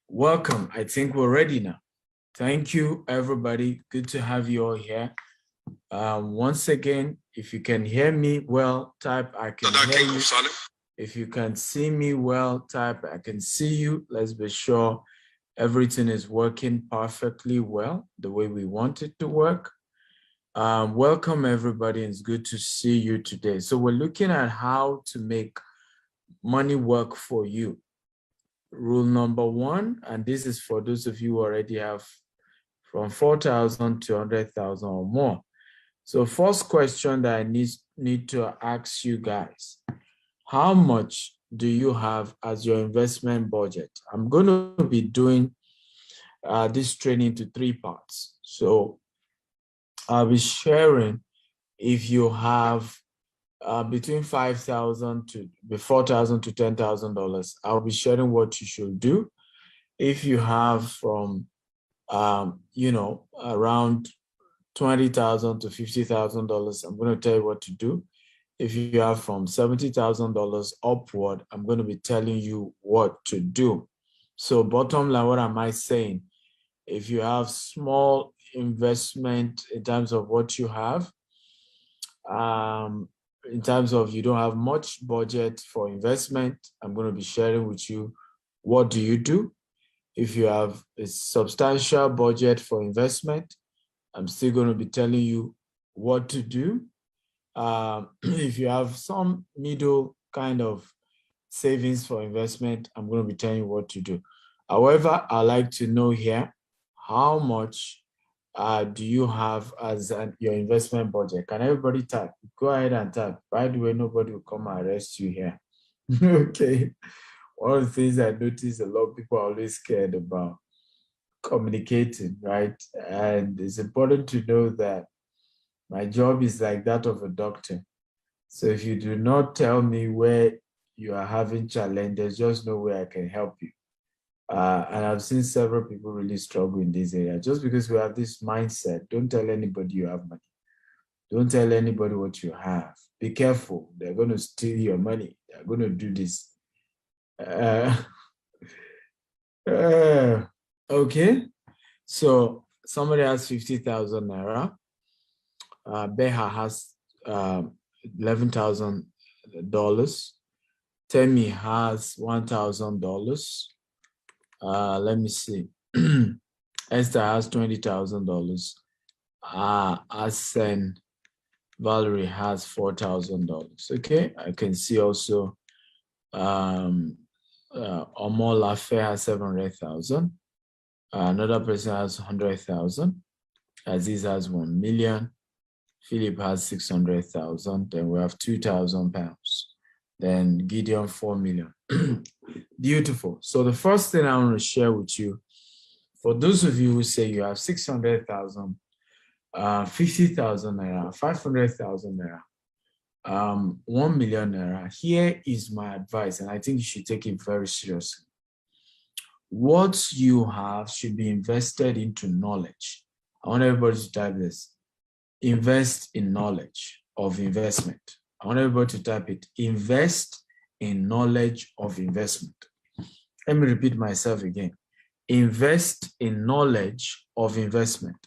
Welcome. I think we're ready now. Thank you, everybody. Good to have you all here. Once again, if you can hear me well, type I can hear you. If you can see me well, type I can see you. Let's be sure everything is working perfectly well, the way we want it to work. Welcome, everybody. It's good to see you today. So we're looking at how to make money work for you. Rule number one, and this is for those of you who already have from 4,000 to 100,000 or more. So first question that I need to ask you guys, how much do you have as your investment budget? I'm going to be doing this training into 3 parts. So I'll be sharing if you have between 5,000 to 4,000 to $10,000. I'll be sharing what you should do. If you have from around $20,000 to $50,000, I'm going to tell you what to do. If you have from $70,000 upward, I'm going to be telling you what to do. So bottom line, what am I saying? If you have small investment in terms of what you have, in terms of you don't have much budget for investment, I'm going to be sharing with you what do you do. If you have a substantial budget for investment, I'm still going to be telling you what to do. If you have some middle kind of savings for investment, I'm going to be telling you what to do. However, I'd like to know here, how much do you have as your investment budget? Can everybody type? Go ahead and type. By the way, nobody will come and arrest you here. Okay. One of the things I notice a lot of people are always scared about communicating, right? And it's important to know that my job is like that of a doctor. So if you do not tell me where you are having challenge, there's just no way I can help you. And I've seen several people really struggle in this area just because we have this mindset. Don't tell anybody you have money. Don't tell anybody what you have. Be careful. They're going to steal your money. They're going to do this. Okay. So somebody has 50,000 Naira. Beha has $11,000. Temi has $1,000. Let me see. Esther has $20,000. Asen Valerie has $4,000. Okay, I can see also Omola Fair has 700,000. Another person has 100,000. Aziz has 1 million. Philip has 600,000. Then we have 2,000 pounds. Then Gideon 4 million. Beautiful. So the first thing I want to share with you, for those of you who say you have 600,000, 50,000 Naira, 500,000 Naira, 1 million Naira, here is my advice, and I think you should take it very seriously. What you have should be invested into knowledge. I want everybody to type this. Invest in knowledge of investment. I want everybody to type it. Invest in knowledge of investment. Let me repeat myself again. Invest in knowledge of investment.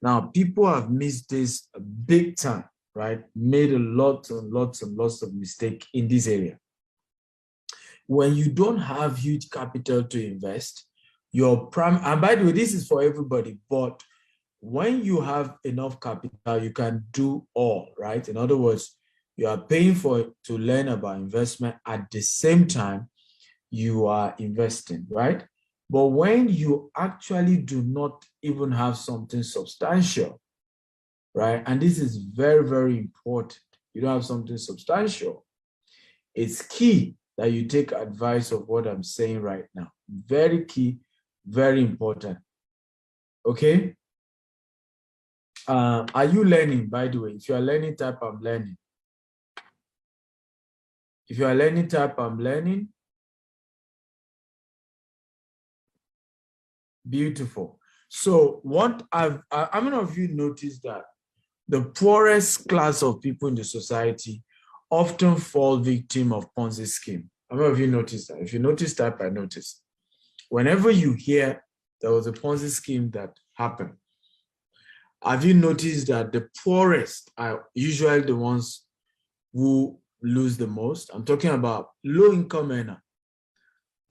Now, people have missed this big time, right? Made a lot and lots of mistakes in this area. When you don't have huge capital to invest, and by the way, this is for everybody, but when you have enough capital, you can do all, right? In other words, you are paying to learn about investment at the same time you are investing, right? But when you actually do not even have something substantial, right? And this is very, very important. You don't have something substantial. It's key that you take advice of what I'm saying right now. Very key, very important. Okay? Are you learning, by the way? If you are learning, type I'm learning. If you are learning, type I'm learning. Beautiful. So how many of you noticed that the poorest class of people in the society often fall victim of Ponzi scheme? How many of you noticed that? If you notice, type I noticed. Whenever you hear there was a Ponzi scheme that happened, have you noticed that the poorest are usually the ones who lose the most? I'm talking about low-income earner.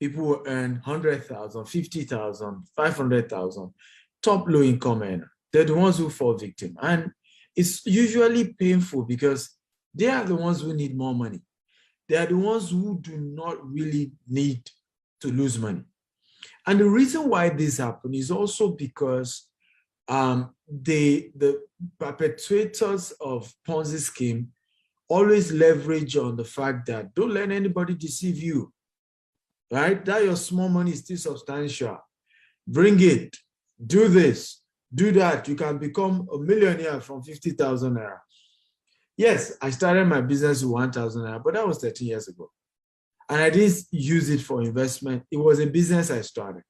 People who earn 100,000, 50,000, 500,000, top low-income earner. They're the ones who fall victim. And it's usually painful because they are the ones who need more money. They are the ones who do not really need to lose money. And the reason why this happens is also because the perpetrators of Ponzi scheme always leverage on the fact that don't let anybody deceive you, right? That your small money is still substantial. Bring it, do this, do that. You can become a millionaire from 50,000 naira. Yes, I started my business with 1,000 naira, but that was 13 years ago. And I didn't use it for investment. It was a business I started,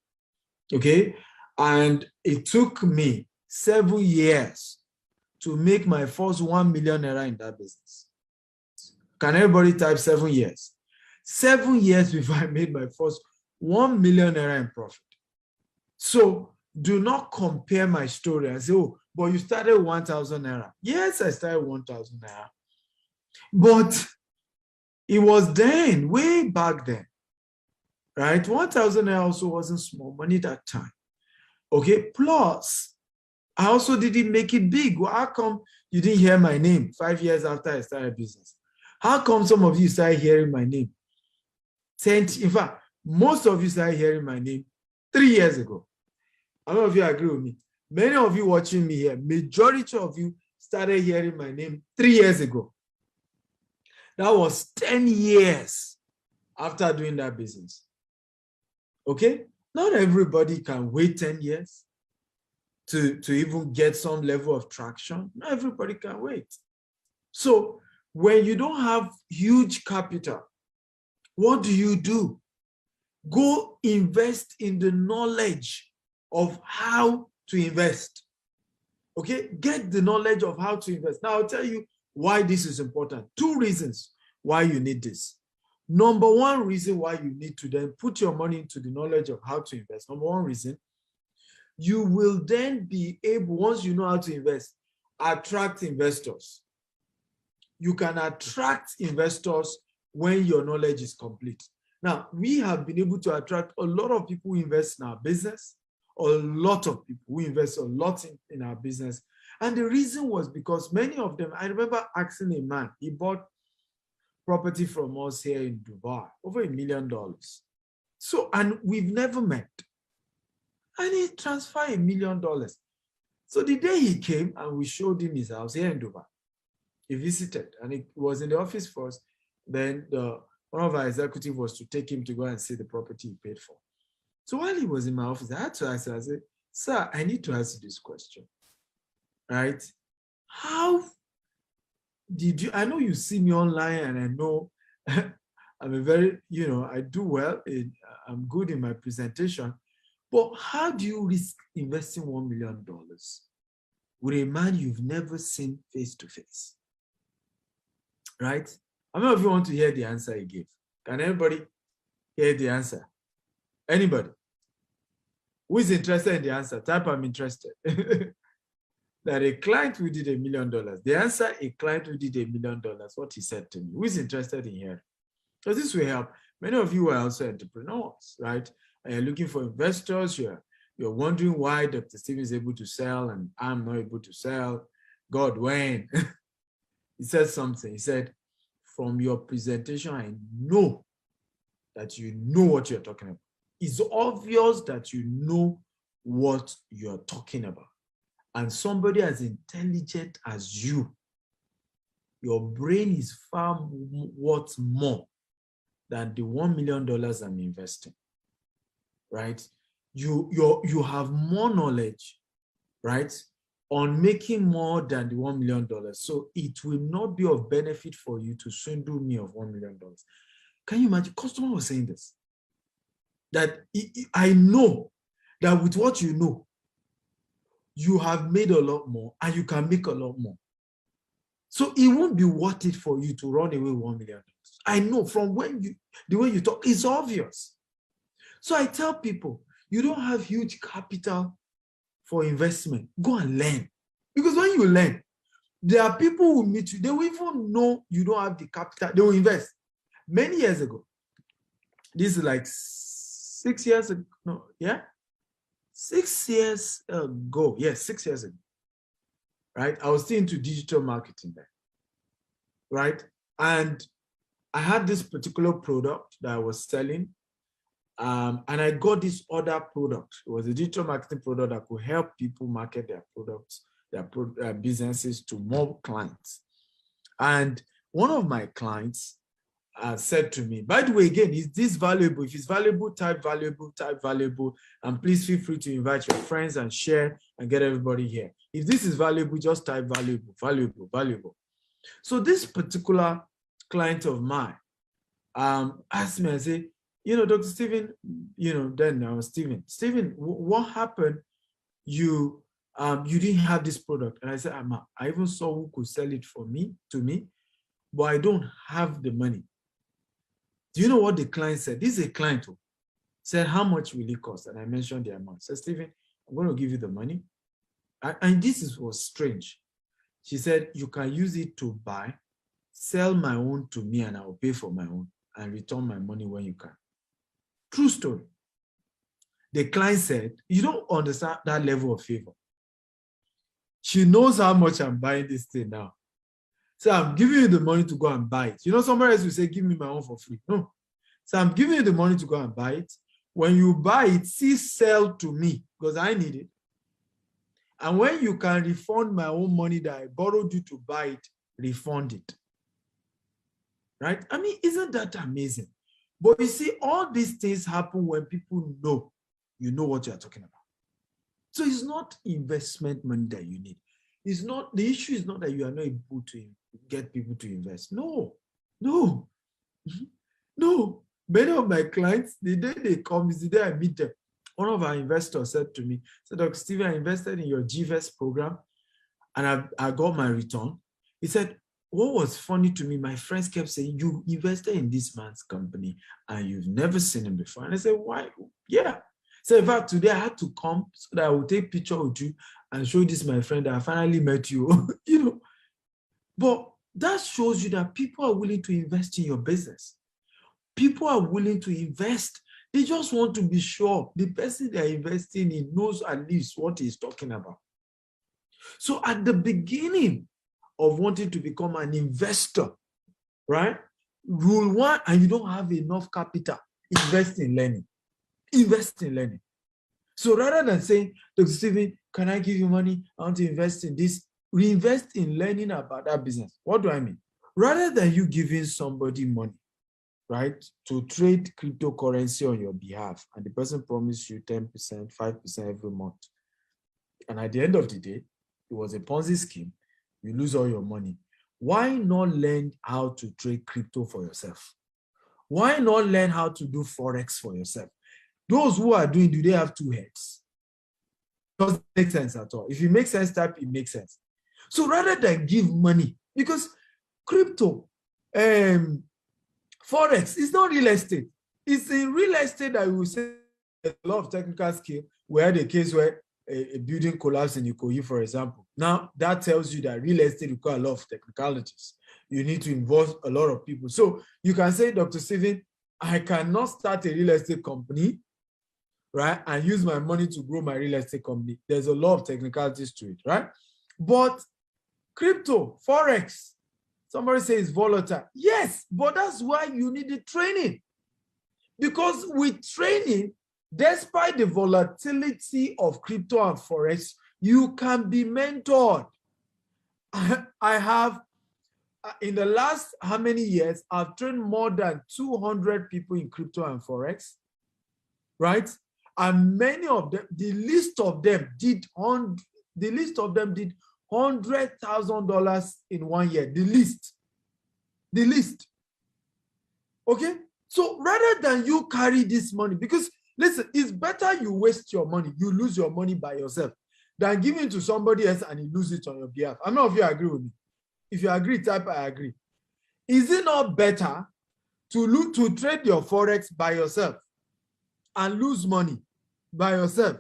okay? And it took me 7 years to make my first 1 million naira in that business. Can everybody type 7 years? 7 years before I made my first 1 million naira in profit. So do not compare my story and say, oh, but you started 1,000 naira. Yes, I started 1,000 naira. But it was then, way back then, right? 1,000 naira also wasn't small money that time. Okay, plus, I also didn't make it big. Well, how come you didn't hear my name 5 years after I started business? How come some of you started hearing my name? In fact, most of you started hearing my name 3 years ago. How many of you agree with me? Many of you watching me here, majority of you started hearing my name 3 years ago. That was 10 years after doing that business. Okay? Not everybody can wait 10 years to even get some level of traction. Not everybody can wait. So when you don't have huge capital, what do? Go invest in the knowledge of how to invest. Okay? Get the knowledge of how to invest. Now, I'll tell you why this is important. 2 reasons why you need this. Number 1 reason why you need to then put your money into the knowledge of how to invest. Number 1 reason, you will then be able, once you know how to invest, attract investors. You can attract investors when your knowledge is complete. Now, we have been able to attract a lot of people who invest in our business, a lot of people who invest a lot in our business. And the reason was because many of them, I remember asking a man, he bought property from us here in Dubai, over $1 million. So, and we've never met. And he transferred $1 million. So the day he came and we showed him his house here in Dubai, he visited and he was in the office first. Then one of our executives was to take him to go and see the property he paid for. So while he was in my office, I had to ask him, I said, sir, I need to ask you this question, right? How did you, I know you see me online and I know I'm a very, I do well, I'm good in my presentation, but how do you risk investing $1 million with a man you've never seen face to face, right? How many of you want to hear the answer he gave? Can anybody hear the answer? Anybody? Who is interested in the answer? Type I'm interested. That a client who did $1 million. The answer, a client who did $1 million, what he said to me. Who is interested in hearing? Because this will help. Many of you are also entrepreneurs, right? And you're looking for investors. You're wondering why Dr. Stephen is able to sell and I'm not able to sell. God, when? He said something. He said, from your presentation, I know that you know what you're talking about. It's obvious that you know what you're talking about. And somebody as intelligent as you, your brain is far worth more than the $1 million I'm investing, right? You have more knowledge, right, on making more than the $1 million. So it will not be of benefit for you to swindle me of $1 million. Can you imagine? Customer was saying this, that I know that with what you know, you have made a lot more and you can make a lot more. So it won't be worth it for you to run away with $1 million. I know from the way you talk, it's obvious. So I tell people, you don't have huge capital for investment. Go and learn. Because when you learn, there are people who meet you, they will even know you don't have the capital, they will invest. Many years ago, this is like 6 years ago, no, yeah? 6 years ago, yes, 6 years ago, right? I was still into digital marketing then, right? And I had this particular product that I was selling, and I got this other product. It was a digital marketing product that could help people market their products, their businesses to more clients. And one of my clients said to me, by the way, again, is this valuable? If it's valuable, type valuable, and please feel free to invite your friends and share and get everybody here. If this is valuable, just type valuable, valuable, valuable. So this particular client of mine asked me, I said, you know, Dr. Stephen, you know, then I was Stephen, what happened? You didn't have this product. And I said, I even saw who could sell it to me, but I don't have the money. Do you know what the client said? This is a client who said, how much will it cost? And I mentioned the amount. I said, Stephen, I'm going to give you the money. And this was strange. She said, you can use it to buy, sell my own to me, and I'll pay for my own and return my money when you can. True story. The client said, you don't understand that level of favor. She knows how much I'm buying this thing now. So I'm giving you the money to go and buy it. You know, somebody else will say, give me my own for free. No. So I'm giving you the money to go and buy it. When you buy it, see, sell to me because I need it. And when you can refund my own money that I borrowed you to buy it, refund it. Right? I mean, isn't that amazing? But you see, all these things happen when people know you know what you're talking about. So it's not investment money that you need. It's not, the issue is not that you are not able to get people to invest. No. Many of my clients, the day they come is the day I meet them. One of our investors said to me, Dr. Stephen, I invested in your GVEST program and I got my return. He said, what was funny to me, my friends kept saying, you invested in this man's company and you've never seen him before. And I said, why? Yeah. So in fact, today I had to come so that I will take a picture with you and show this my friend that I finally met you. You know, but that shows you that people are willing to invest in your business. People are willing to invest. They just want to be sure the person they're investing in knows at least what he's talking about. So at the beginning of wanting to become an investor, right? Rule one, and you don't have enough capital, invest in learning. Invest in learning. So rather than saying, Dr. Stephen, can I give you money? I want to invest in this. Reinvest in learning about that business. What do I mean? Rather than you giving somebody money, right, to trade cryptocurrency on your behalf, and the person promised you 10%, 5% every month, and at the end of the day, it was a Ponzi scheme, you lose all your money. Why not learn how to trade crypto for yourself? Why not learn how to do Forex for yourself? Those who are doing, do they have two heads? It doesn't make sense at all. If it makes sense, type it makes sense. So rather than give money, because crypto, Forex is not real estate. It's in real estate that we will say a lot of technical skill. We had a case where a building collapsed in Ikoyi, for example. Now, that tells you that real estate requires a lot of technicalities. You need to involve a lot of people. So you can say, Dr. Stephen, I cannot start a real estate company, right, and use my money to grow my real estate company. There's a lot of technicalities to it, right? But crypto, Forex, somebody says volatile. Yes, but that's why you need the training. Because with training, despite the volatility of crypto and Forex, you can be mentored. I have, in the last how many years, I've trained more than 200 people in crypto and Forex, right? And many of them, the least of them did $100,000 in 1 year. The least. Okay? So rather than you carry this money, because listen, it's better you waste your money, you lose your money by yourself, than give it to somebody else and he loses it on your behalf. I don't know if you agree with me. If you agree, type I agree. Is it not better to trade your Forex by yourself? and lose money by yourself.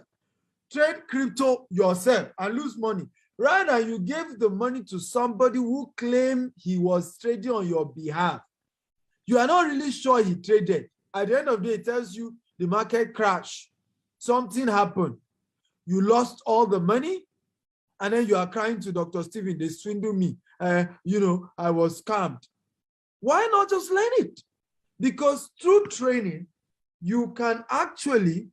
Trade crypto yourself and lose money. Rather, you gave the money to somebody who claimed he was trading on your behalf. You are not really sure he traded. At the end of the day, it tells you the market crashed. Something happened. You lost all the money, and then you are crying to Dr. Stephen, they swindled me. You know, I was scammed. Why not just learn it? Because through training, you can actually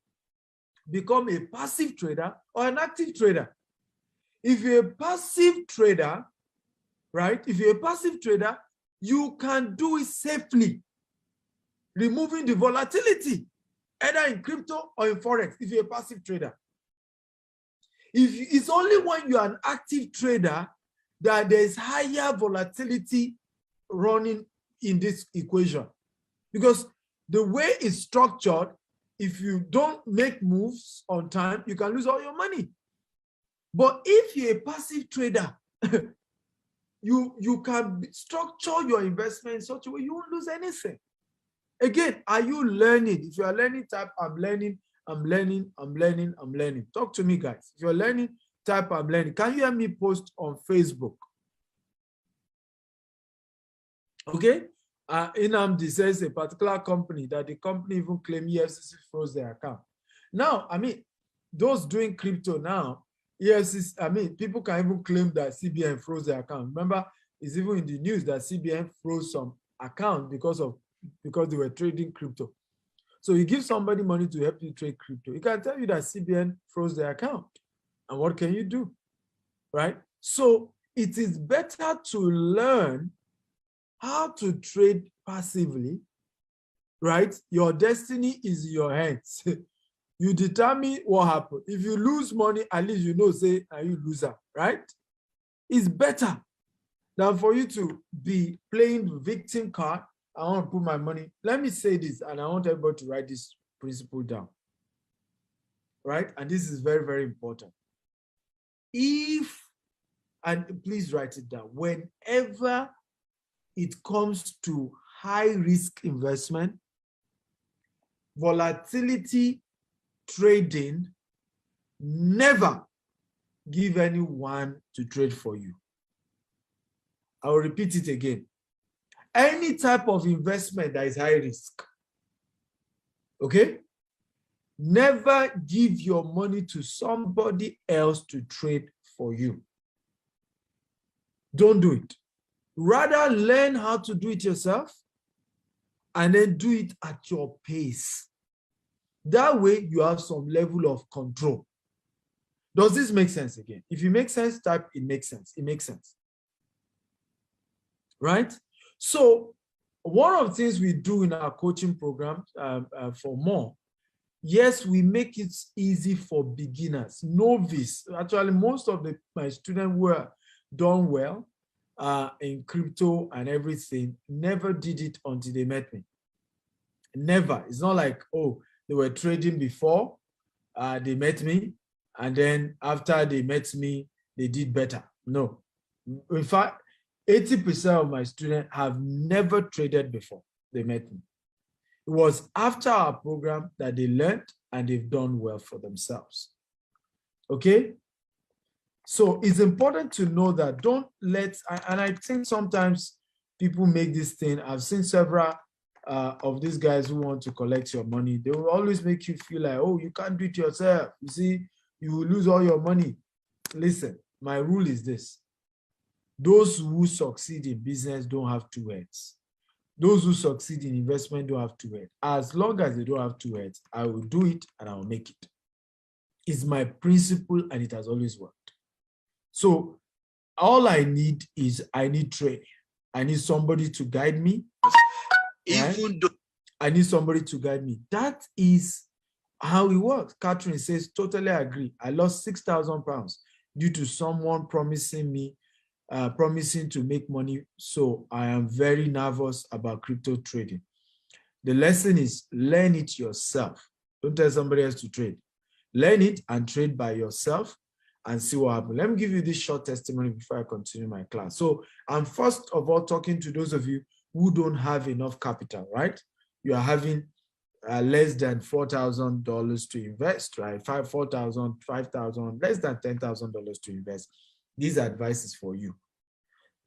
become a passive trader or an active trader. If you're a passive trader, right? If you're a passive trader, you can do it safely, removing the volatility, either in crypto or in Forex, if you're a passive trader. If it's only when you're an active trader that there's higher volatility running in this equation. Because the way it's structured, if you don't make moves on time, you can lose all your money. But if you're a passive trader, you can structure your investment in such a way you won't lose anything. Again, are you learning? If you are learning, type I'm learning, I'm learning, I'm learning, I'm learning. Talk to me, guys. If you're learning, type I'm learning. Can you hear me post on Facebook? Okay. Inamdi says a particular company that the company even claimed EFCC froze their account. Now, I mean, those doing crypto now, EFCC, I mean, people can even claim that CBN froze their account. Remember, it's even in the news that CBN froze some account because they were trading crypto. So you give somebody money to help you trade crypto. He can tell you that CBN froze their account. And what can you do? Right? So it is better to learn how to trade passively, right? Your destiny is in your hands. You determine what happens. If you lose money, at least you know, say, are you loser, right? It's better than for you to be playing the victim card. I want to put my money. Let me say this, and I want everybody to write this principle down, right? And this is very, very important. And please write it down, whenever it comes to high risk investment, volatility trading, never give anyone to trade for you. I will repeat it again. Any type of investment that is high risk, okay? Never give your money to somebody else to trade for you. Don't do it. Rather, learn how to do it yourself and then do it at your pace. That way, you have some level of control. Does this make sense again? If it makes sense, type it makes sense. It makes sense. Right? So, one of the things we do in our coaching program for more, yes, we make it easy for beginners, novice. Actually, most of my students were done well in crypto and everything, never did it until they met me. Never. It's not like, oh, they were trading before they met me, and then after they met me, they did better. No. In fact, 80% of my students have never traded before they met me. It was after our program that they learned and they've done well for themselves. Okay? So it's important to know that don't let, and I think sometimes people make this thing, I've seen several of these guys who want to collect your money. They will always make you feel like, oh, you can't do it yourself. You see, you will lose all your money. Listen, my rule is this. Those who succeed in business don't have two heads. Those who succeed in investment don't have two heads. As long as they don't have two heads, I will do it and I will make it. It's my principle and it has always worked. So all I need is I need training. I need somebody to guide me. Right? I need somebody to guide me. That is how it works. Catherine says, totally agree. I lost 6,000 pounds due to someone promising to make money. So I am very nervous about crypto trading. The lesson is learn it yourself. Don't tell somebody else to trade. Learn it and trade by yourself and see what happens. Let me give you this short testimony before I continue my class. So I'm first of all talking to those of you who don't have enough capital, right? You are having less than $4,000 to invest, right? $4,000, $5,000, less than $10,000 to invest. This advice is for you.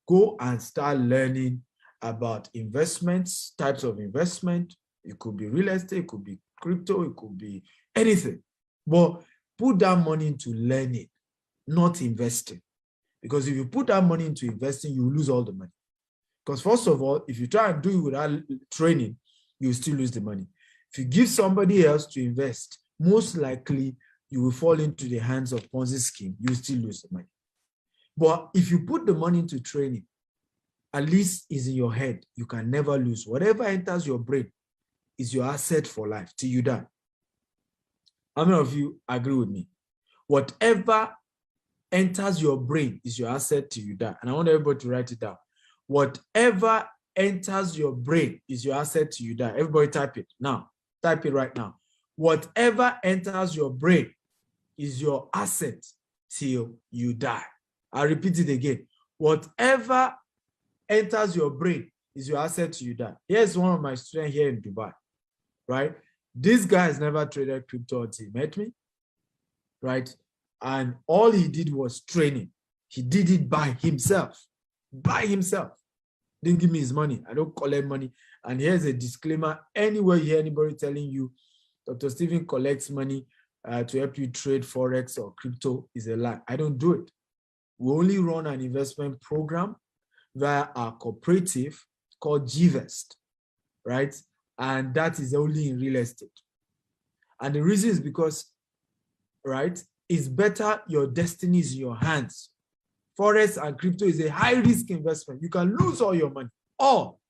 Go and start learning about investments, types of investment. It could be real estate, it could be crypto, it could be anything. But put that money into learning, not investing. Because if you put that money into investing, you lose all the money. Because first of all, if you try and do it without training, you still lose the money. If you give somebody else to invest, most likely you will fall into the hands of Ponzi scheme, you still lose the money. But if you put the money into training, at least it's in your head, you can never lose. Whatever enters your brain is your asset for life till you die. How many of you agree with me? Whatever enters your brain is your asset till you die. And I want everybody to write it down. Whatever enters your brain is your asset till you die. Everybody type it now. Type it right now. Whatever enters your brain is your asset till you die. I'll repeat it again. Whatever enters your brain is your asset till you die. Here's one of my students here in Dubai, right? This guy has never traded crypto until he met me, right? And all he did was training. He did it by himself. By himself. Didn't give me his money. I don't collect money. And here's a disclaimer. Anywhere you hear anybody telling you Dr. Stephen collects money to help you trade Forex or crypto is a lie. I don't do it. We only run an investment program via our cooperative called GVest, right? And that is only in real estate. And the reason is because, right, it's better your destiny is in your hands. Forex and crypto is a high-risk investment. You can lose all your money, all.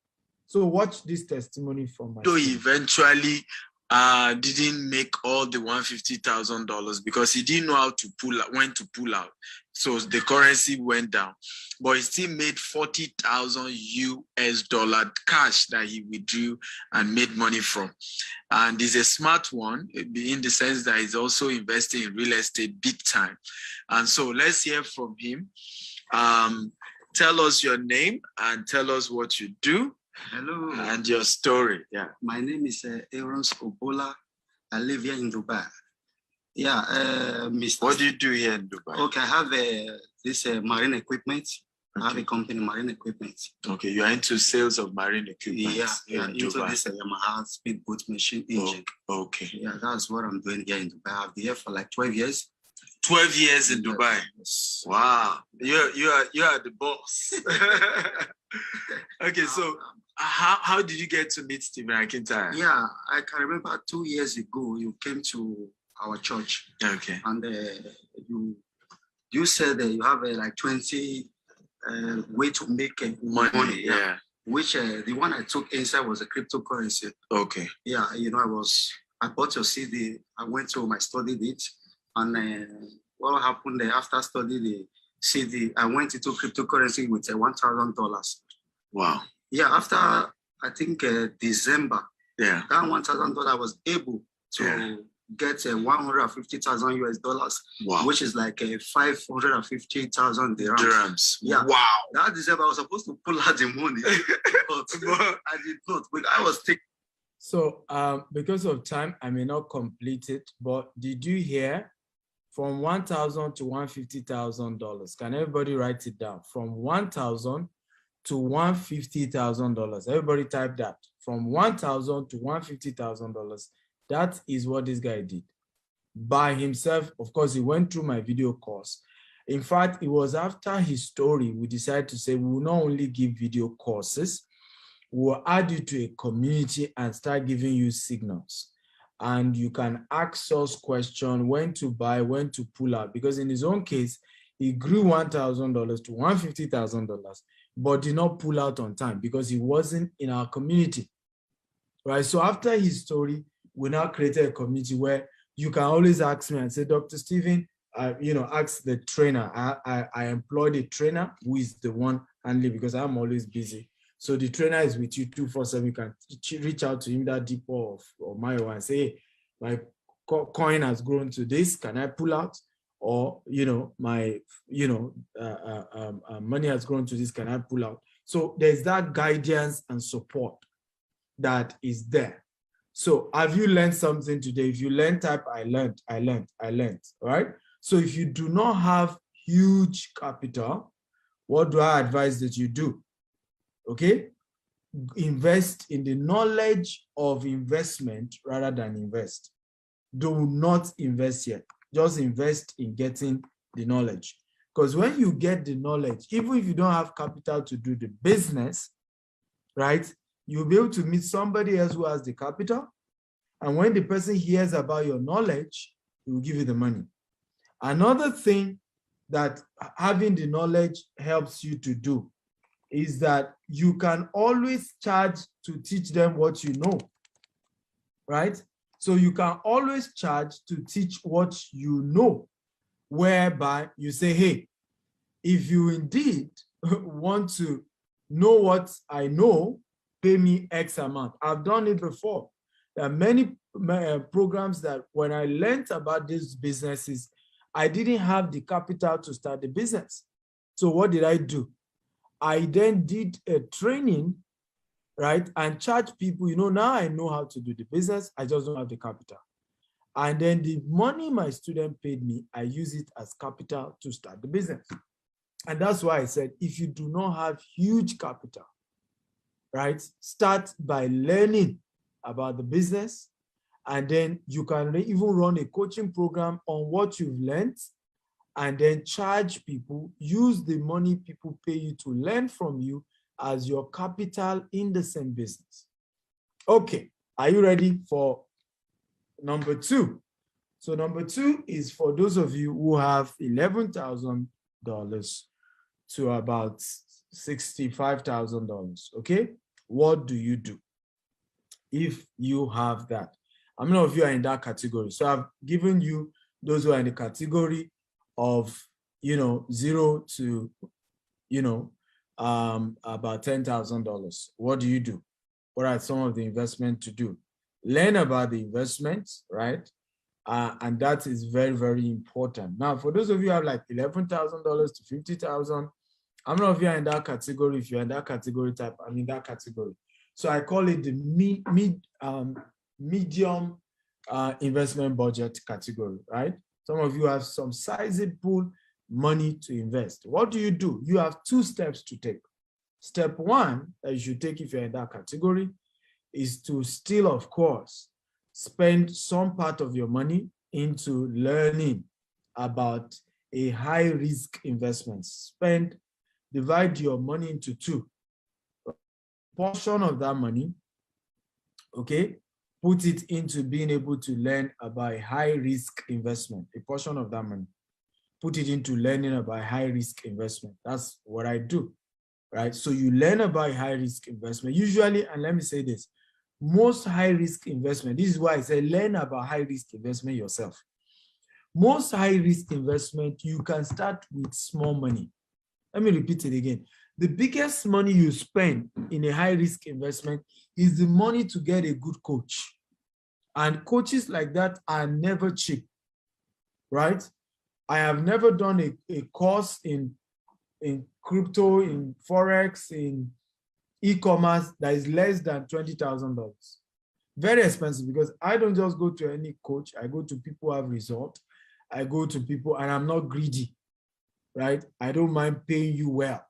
So watch this testimony from my. So eventually didn't make all the $150,000 because he didn't know how to pull out, when to pull out. So the currency went down, but he still made $40,000 US cash that he withdrew and made money from. And he's a smart one in the sense that he's also investing in real estate big time. And so let's hear from him. Tell us your name and tell us what you do. Hello. And your story. Yeah. My name is Aaron Obola. I live here in Dubai. Yeah. Mr. What do you do here in Dubai? Okay, I have this marine equipment. Okay. I have a company, marine equipment. Okay, you are into sales of marine equipment. Yeah, into Dubai. This Yamaha speedboat machine engine. Oh, okay. Yeah, that's what I'm doing here in Dubai. I've been here for like 12 years. 12 years in Dubai. Yes. Wow. You are the boss. Okay, so how did you get to meet Stephen Akintayo? Yeah, I can remember 2 years ago you came to our church. Okay. And you said that you have like 20 way to make money. Yeah. Which the one I took inside was a cryptocurrency. Okay. Yeah, I bought your CD. I went to studied it. And what happened after studying the CD, I went into cryptocurrency with $1,000. Wow. Yeah, after I think December, yeah, that $1,000 I was able to get 150,000 US dollars, wow, which is like 550,000 dirhams. Yeah. Wow. That December I was supposed to pull out the money, but I did not. But I was taking. So because of time, I may not complete it, but did you hear from $1,000 to $150,000? Can everybody write it down? From $1,000 to $150,000. Everybody type that. From $1,000 to $150,000. That is what this guy did by himself. Of course, he went through my video course. In fact, it was after his story, we decided to say we will not only give video courses, we'll add you to a community and start giving you signals. And you can ask us questions, when to buy, when to pull out. Because in his own case, he grew $1,000 to $150,000, but did not pull out on time because he wasn't in our community, right? So after his story, we now created a community where you can always ask me and say, Dr. Stephen, ask the trainer. I employed a trainer who is the one handling because I'm always busy. So the trainer is with you 247. You can reach out to him, that Depot or Mayo, and say, hey, my coin has grown to this. Can I pull out? Or, my, money has grown to this. Can I pull out? So there's that guidance and support that is there. So have you learned something today? If you learn, type I learned, right? So if you do not have huge capital, what do I advise that you do? Okay, invest in the knowledge of investment rather than invest. Do not invest yet. Just invest in getting the knowledge. Because when you get the knowledge, even if you don't have capital to do the business, right, you'll be able to meet somebody else who has the capital. And when the person hears about your knowledge, he will give you the money. Another thing that having the knowledge helps you to do is that you can always charge to teach them what you know, right? So you can always charge to teach what you know, whereby you say, hey, if you indeed want to know what I know, pay me X amount. I've done it before. There are many programs that when I learned about these businesses, I didn't have the capital to start the business. So what did I do? I then did a training, right, and charge people, now I know how to do the business, I just don't have the capital. And then the money my student paid me, I use it as capital to start the business. And that's why I said, if you do not have huge capital, right, start by learning about the business, and then you can even run a coaching program on what you've learned, and then charge people, use the money people pay you to learn from you as your capital in the same business. Okay, are you ready for number 2? So number 2 is for those of you who have $11,000 to about $65,000, okay? What do you do if you have that? How many of you are in that category? So I've given you those who are in the category of, 0 to, about $10,000. What do you do? What are some of the investment to do? Learn about the investments, right? And that is very, very important. Now, for those of you who have like $11,000 to $50,000, how many of you are in that category? If you're in that category type, I'm in that category. So I call it the medium investment budget category, right? Some of you have some sizable money to invest. What do? You have 2 steps to take. Step 1 that you should take if you're in that category is to still, of course, spend some part of your money into learning about a high-risk investment. Divide your money into 2. A portion of that money, okay, put it into being able to learn about high-risk investment. A portion of that money, put it into learning about high-risk investment. That's what I do, right? So you learn about high-risk investment. Usually, and let me say this, most high-risk investment, this is why I say learn about high-risk investment yourself. Most high-risk investment, you can start with small money. Let me repeat it again. The biggest money you spend in a high-risk investment is the money to get a good coach. And coaches like that are never cheap, right? I have never done a course in crypto, in Forex, in e-commerce that is less than $20,000. Very expensive, because I don't just go to any coach. I go to people who have result. I go to people, and I'm not greedy, right? I don't mind paying you well,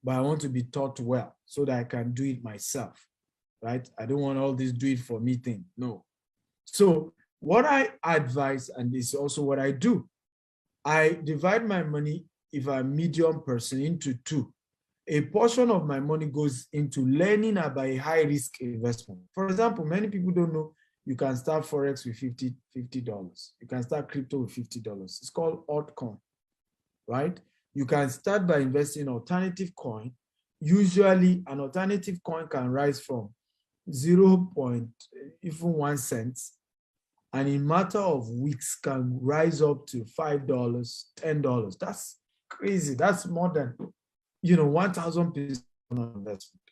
but I want to be taught well so that I can do it myself, right? I don't want all this do it for me thing, no. So what I advise, and this is also what I do, I divide my money, if I'm a medium person, into 2. A portion of my money goes into learning about a high-risk investment. For example, many people don't know you can start Forex with $50. You can start crypto with $50. It's called altcoin, right? You can start by investing in alternative coin. Usually, an alternative coin can rise from 0.1 cent, and in a matter of weeks can rise up to $5, $10. That's crazy. That's more than 1,000% investment,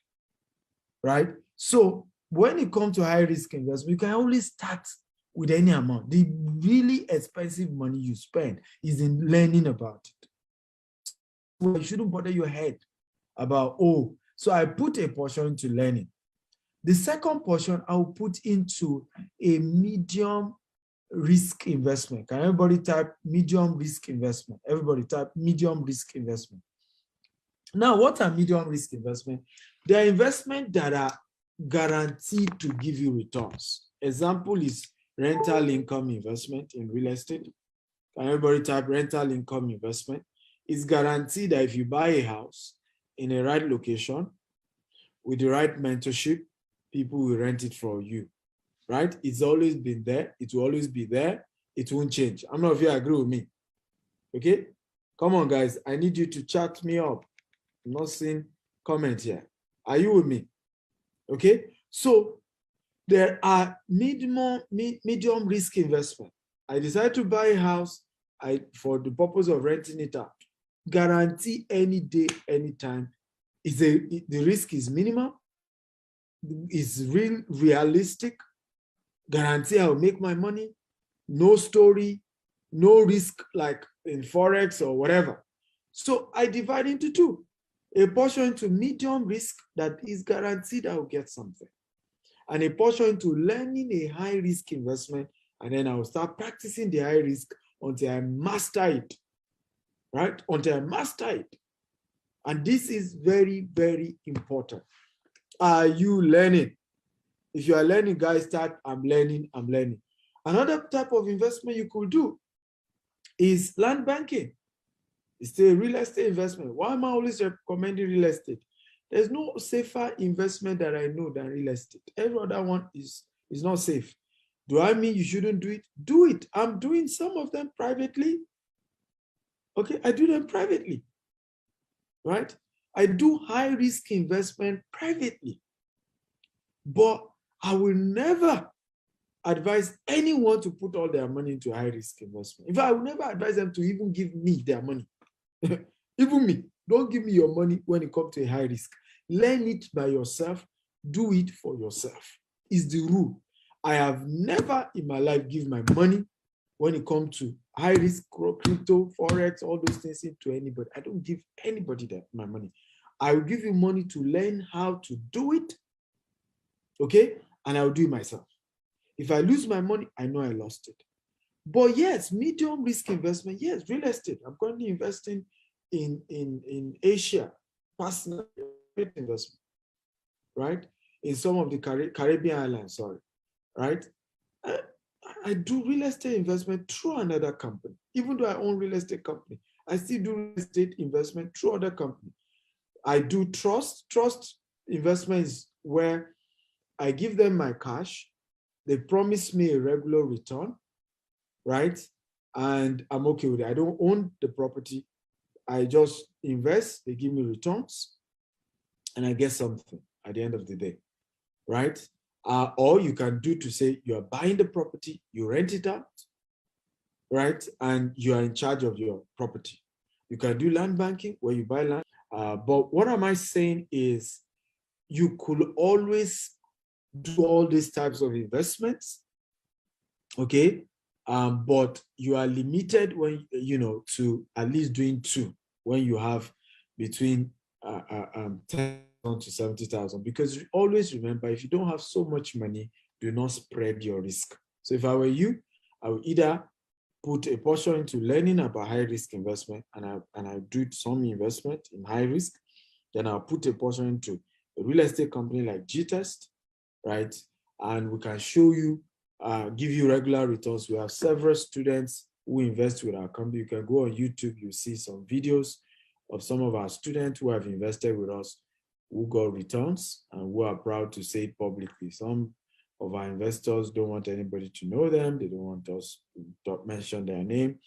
right? So when it comes to high risk investment, you can only start with any amount. The really expensive money you spend is in learning about it. Well, you shouldn't bother your head about, so I put a portion into learning. The second portion I will put into a medium risk investment. Can everybody type medium risk investment? Everybody type medium risk investment. Now, what are medium risk investment? They are investments that are guaranteed to give you returns. Example is rental income investment in real estate. Can everybody type rental income investment? It's guaranteed that if you buy a house in a right location with the right mentorship, people will rent it for you, right? It's always been there. It will always be there. It won't change. I'm not if you agree with me. Okay? Come on, guys. I need you to chat me up. I'm not seeing comment here. Are you with me? Okay? So there are medium risk investment. I decide to buy a house for the purpose of renting it out. Guarantee any day, anytime. The risk is minimal. It's realistic. Guarantee I'll make my money. No story, no risk like in Forex or whatever. So I divide into two. A portion into medium risk that is guaranteed I'll get something. And a portion into learning a high risk investment, and then I'll start practicing the high risk until I master it, right? Until I master it. And this is very, very important. Are you learning? If you are learning, guys, start, I'm learning, I'm learning. Another type of investment you could do is land banking. It's a real estate investment. Why am I always recommending real estate? There's no safer investment that I know than real estate. Every other one is not safe. Do I mean you shouldn't do it? Do it. I'm doing some of them privately. Okay, I do them privately, right? I do high risk investment privately, but I will never advise anyone to put all their money into high risk investment. In fact, I will never advise them to even give me their money. Even me, don't give me your money when it comes to a high risk. Learn it by yourself. Do it for yourself. Is the rule. I have never in my life given my money when it comes to high risk, crypto, Forex, all those things to anybody. I don't give anybody my money. I will give you money to learn how to do it, okay? And I'll do it myself. If I lose my money, I know I lost it. But yes, medium risk investment, yes, real estate. I'm currently investing in Asia, personal investment, right? In some of the Caribbean islands, sorry, right? I do real estate investment through another company. Even though I own real estate company, I still do real estate investment through other company. I do trust. Trust investment is where I give them my cash. They promise me a regular return, right? And I'm okay with it. I don't own the property. I just invest, they give me returns, and I get something at the end of the day, right? Or you can do to say you're buying the property, you rent it out, right? And you are in charge of your property. You can do land banking where you buy land. But what am I saying is you could always do all these types of investments, okay? But you are limited when, to at least doing two when you have between 10,000 to 70,000, because always remember, if you don't have so much money, do not spread your risk. So if I were you, I would either put a portion into learning about high risk investment, and I do some investment in high risk. Then I'll put a portion into a real estate company like GTest, right? And we can show you, give you regular returns. We have several students who invest with our company. You can go on YouTube, you see some videos of some of our students who have invested with us, who got returns, and who are proud to say it publicly. Some of our investors don't want anybody to know them. They don't want us to mention their name.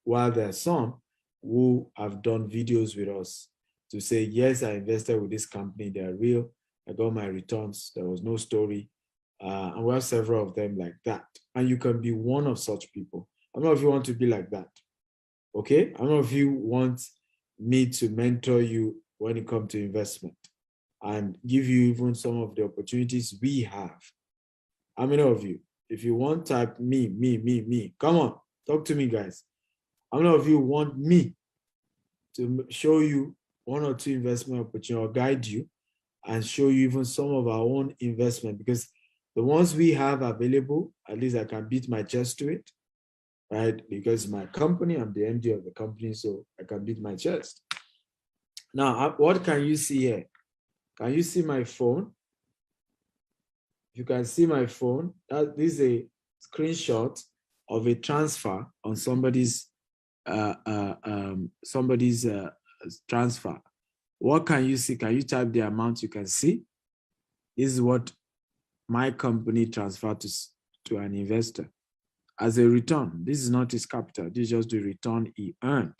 While there are some who have done videos with us to say, yes, I invested with this company. They're real. I got my returns. There was no story. And we have several of them like that. And you can be one of such people. I don't know if you want to be like that. Okay? I don't know if you want me to mentor you when it comes to investment and give you even some of the opportunities we have. How many of you? If you want, type me. Come on, talk to me, guys. How many of you want me to show you one or two investment opportunities or guide you and show you even some of our own investment, because the ones we have available, at least I can beat my chest to it, right? Because my company, I'm the MD of the company, so I can beat my chest. Now, what can you see here? Can you see my phone? You can see my phone. This is a screenshot of a transfer on somebody's transfer. What can you see? Can you type the amount you can see? This is what my company transferred to an investor as a return. This is not his capital. This is just the return he earned.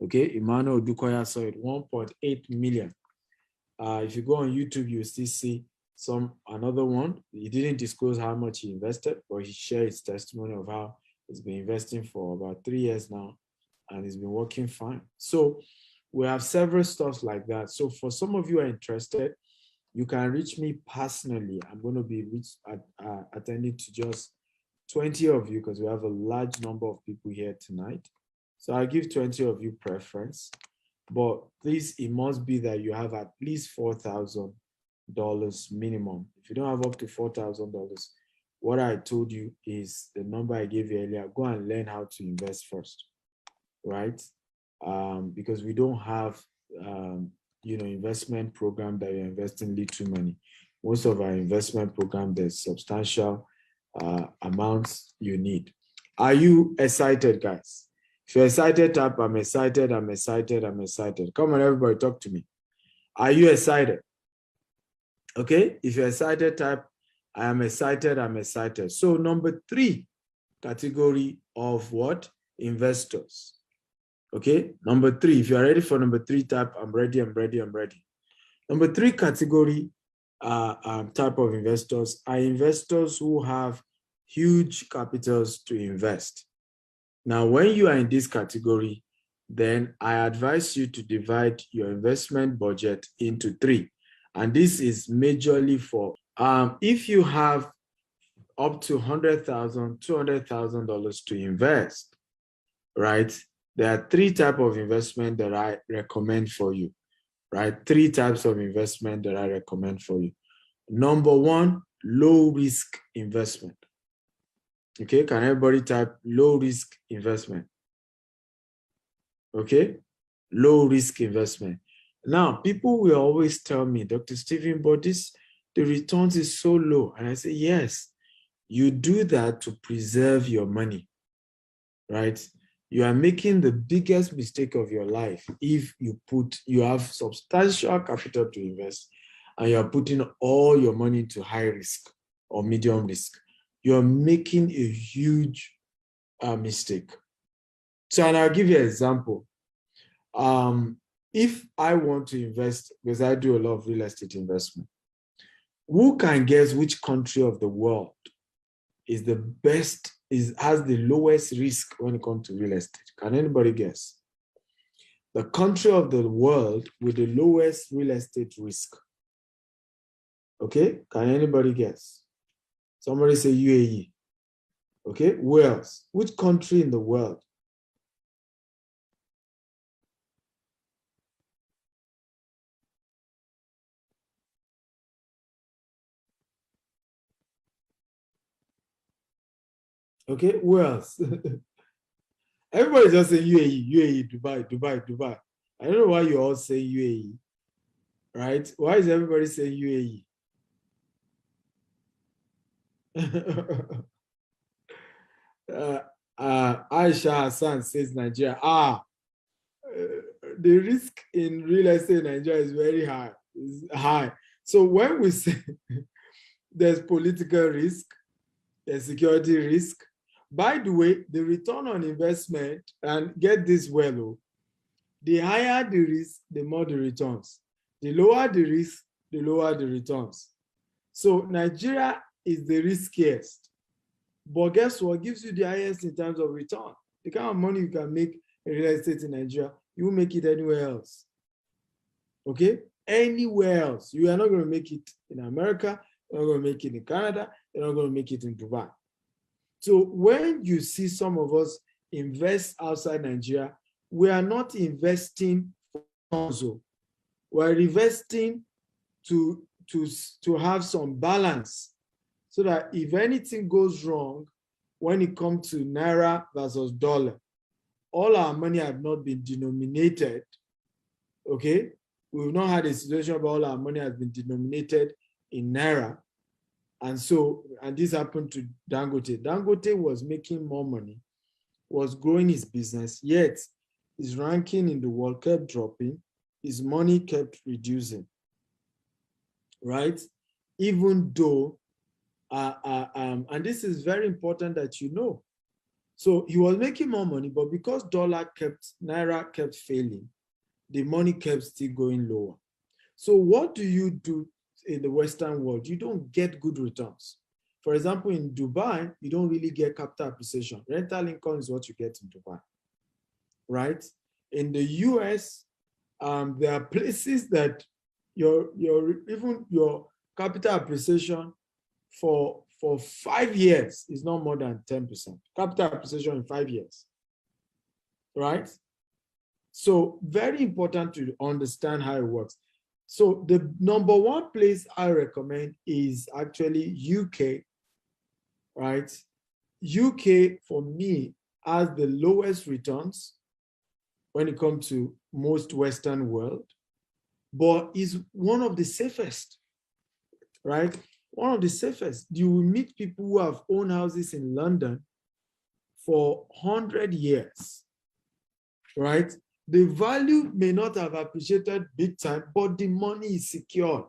Okay, Emmanuel Dukoya saw it, 1.8 million. If you go on YouTube, you still see another one. He didn't disclose how much he invested, but he shared his testimony of how he's been investing for about 3 years now, and he's been working fine. So we have several stuff like that. So for some of you who are interested, you can reach me personally. I'm going to be attending to just 20 of you because we have a large number of people here tonight. So I'll give 20 of you preference, but please, it must be that you have at least $4,000 minimum. If you don't have up to $4,000, what I told you is the number I gave you earlier. Go and learn how to invest first, right? Because we don't have, investment program that you're investing little money. Most of our investment program, there's substantial amounts you need. Are you excited, guys? If you're excited, type, I'm excited, I'm excited, I'm excited. Come on, everybody, talk to me. Are you excited? Okay, if you're excited, type, I am excited, I'm excited. So number 3 category of what? Investors. Okay, number 3, if you're ready for number 3, type, I'm ready, I'm ready, I'm ready. Number 3 category type of investors are investors who have huge capitals to invest. Now, when you are in this category, then I advise you to divide your investment budget into 3. And this is majorly for, if you have up to $100,000, $200,000 to invest, right? There are 3 types of investment that I recommend for you, right? 3 types of investment that I recommend for you. Number 1, low risk investment. Okay, can everybody type low risk investment? Okay, low risk investment. Now, people will always tell me, Dr. Stephen, but the returns is so low. And I say, yes, you do that to preserve your money, right? You are making the biggest mistake of your life if you have substantial capital to invest and you are putting all your money into high risk or medium risk. You're making a huge mistake. So, and I'll give you an example. If I want to invest, because I do a lot of real estate investment, who can guess which country of the world is the best, has the lowest risk when it comes to real estate? Can anybody guess? The country of the world with the lowest real estate risk. Okay, can anybody guess? Somebody say UAE. Okay, who else? Which country in the world? Okay, who else? Everybody just say UAE, UAE, Dubai, Dubai, Dubai. I don't know why you all say UAE, right? Why is everybody saying UAE? Aisha Hassan says Nigeria. The risk in real estate in Nigeria is very high. It's high. So when we say there's political risk, there's security risk. By the way, the return on investment, and get this well, the higher the risk, the more the returns. The lower the risk, the lower the returns. So Nigeria is the riskiest. But guess what gives you the highest in terms of return? The kind of money you can make in real estate in Nigeria, you won't make it anywhere else. Okay? Anywhere else. You are not going to make it in America, you're not going to make it in Canada, you're not going to make it in Dubai. So when you see some of us invest outside Nigeria, we are not investing for Konzo. We're investing to have some balance so that if anything goes wrong when it comes to Naira versus dollar, all our money have not been denominated, okay? We've not had a situation where all our money has been denominated in Naira. And so, and this happened to Dangote. Dangote was making more money, was growing his business, yet his ranking in the world kept dropping, his money kept reducing, right? Even though, and this is very important that you know. So he was making more money, but because Naira kept failing, the money kept still going lower. So what do you do in the Western world? You don't get good returns. For example, in Dubai, you don't really get capital appreciation. Rental income is what you get in Dubai, right? In the US, there are places that even your capital appreciation for 5 years is not more than 10%. Capital appreciation in 5 years, right? So very important to understand how it works. So the number one place I recommend is actually UK, right? UK for me has the lowest returns when it comes to most Western world, but is one of the safest, right? One of the safest. You will meet people who have owned houses in London for 100 years, right? The value may not have appreciated big time, but the money is secured,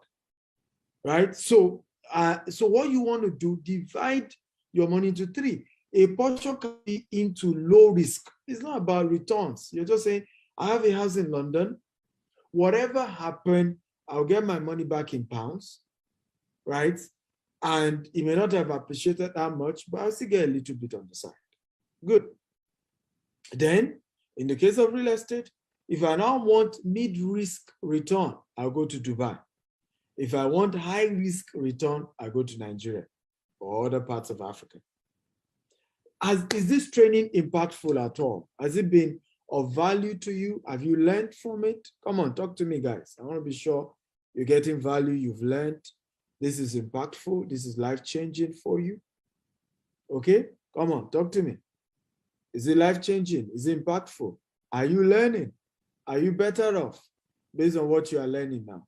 right? So, so what you want to do, divide your money into 3. A portion can be into low risk. It's not about returns. You're just saying, I have a house in London. Whatever happened, I'll get my money back in pounds, right? And it may not have appreciated that much, but I'll still get a little bit on the side. Good. Then, in the case of real estate, if I now want mid-risk return, I'll go to Dubai. If I want high-risk return, I go to Nigeria or other parts of Africa. Is this training impactful at all? Has it been of value to you? Have you learned from it? Come on, talk to me, guys. I want to be sure you're getting value, you've learned. This is impactful. This is life-changing for you. Okay? Come on, talk to me. Is it life-changing? Is it impactful? Are you learning? Are you better off based on what you are learning now?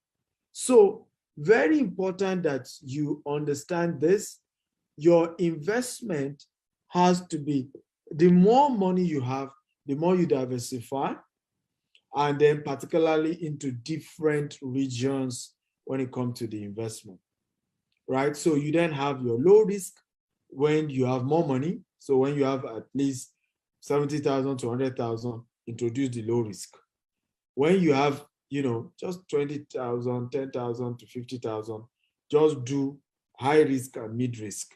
So, very important that you understand this. Your investment has to be, the more money you have, the more you diversify, and then particularly into different regions when it comes to the investment, right? So you then have your low risk when you have more money. So when you have at least 70,000 to 100,000, introduce the low risk. When you have, just 20,000, 10,000 to 50,000, just do high risk and mid risk.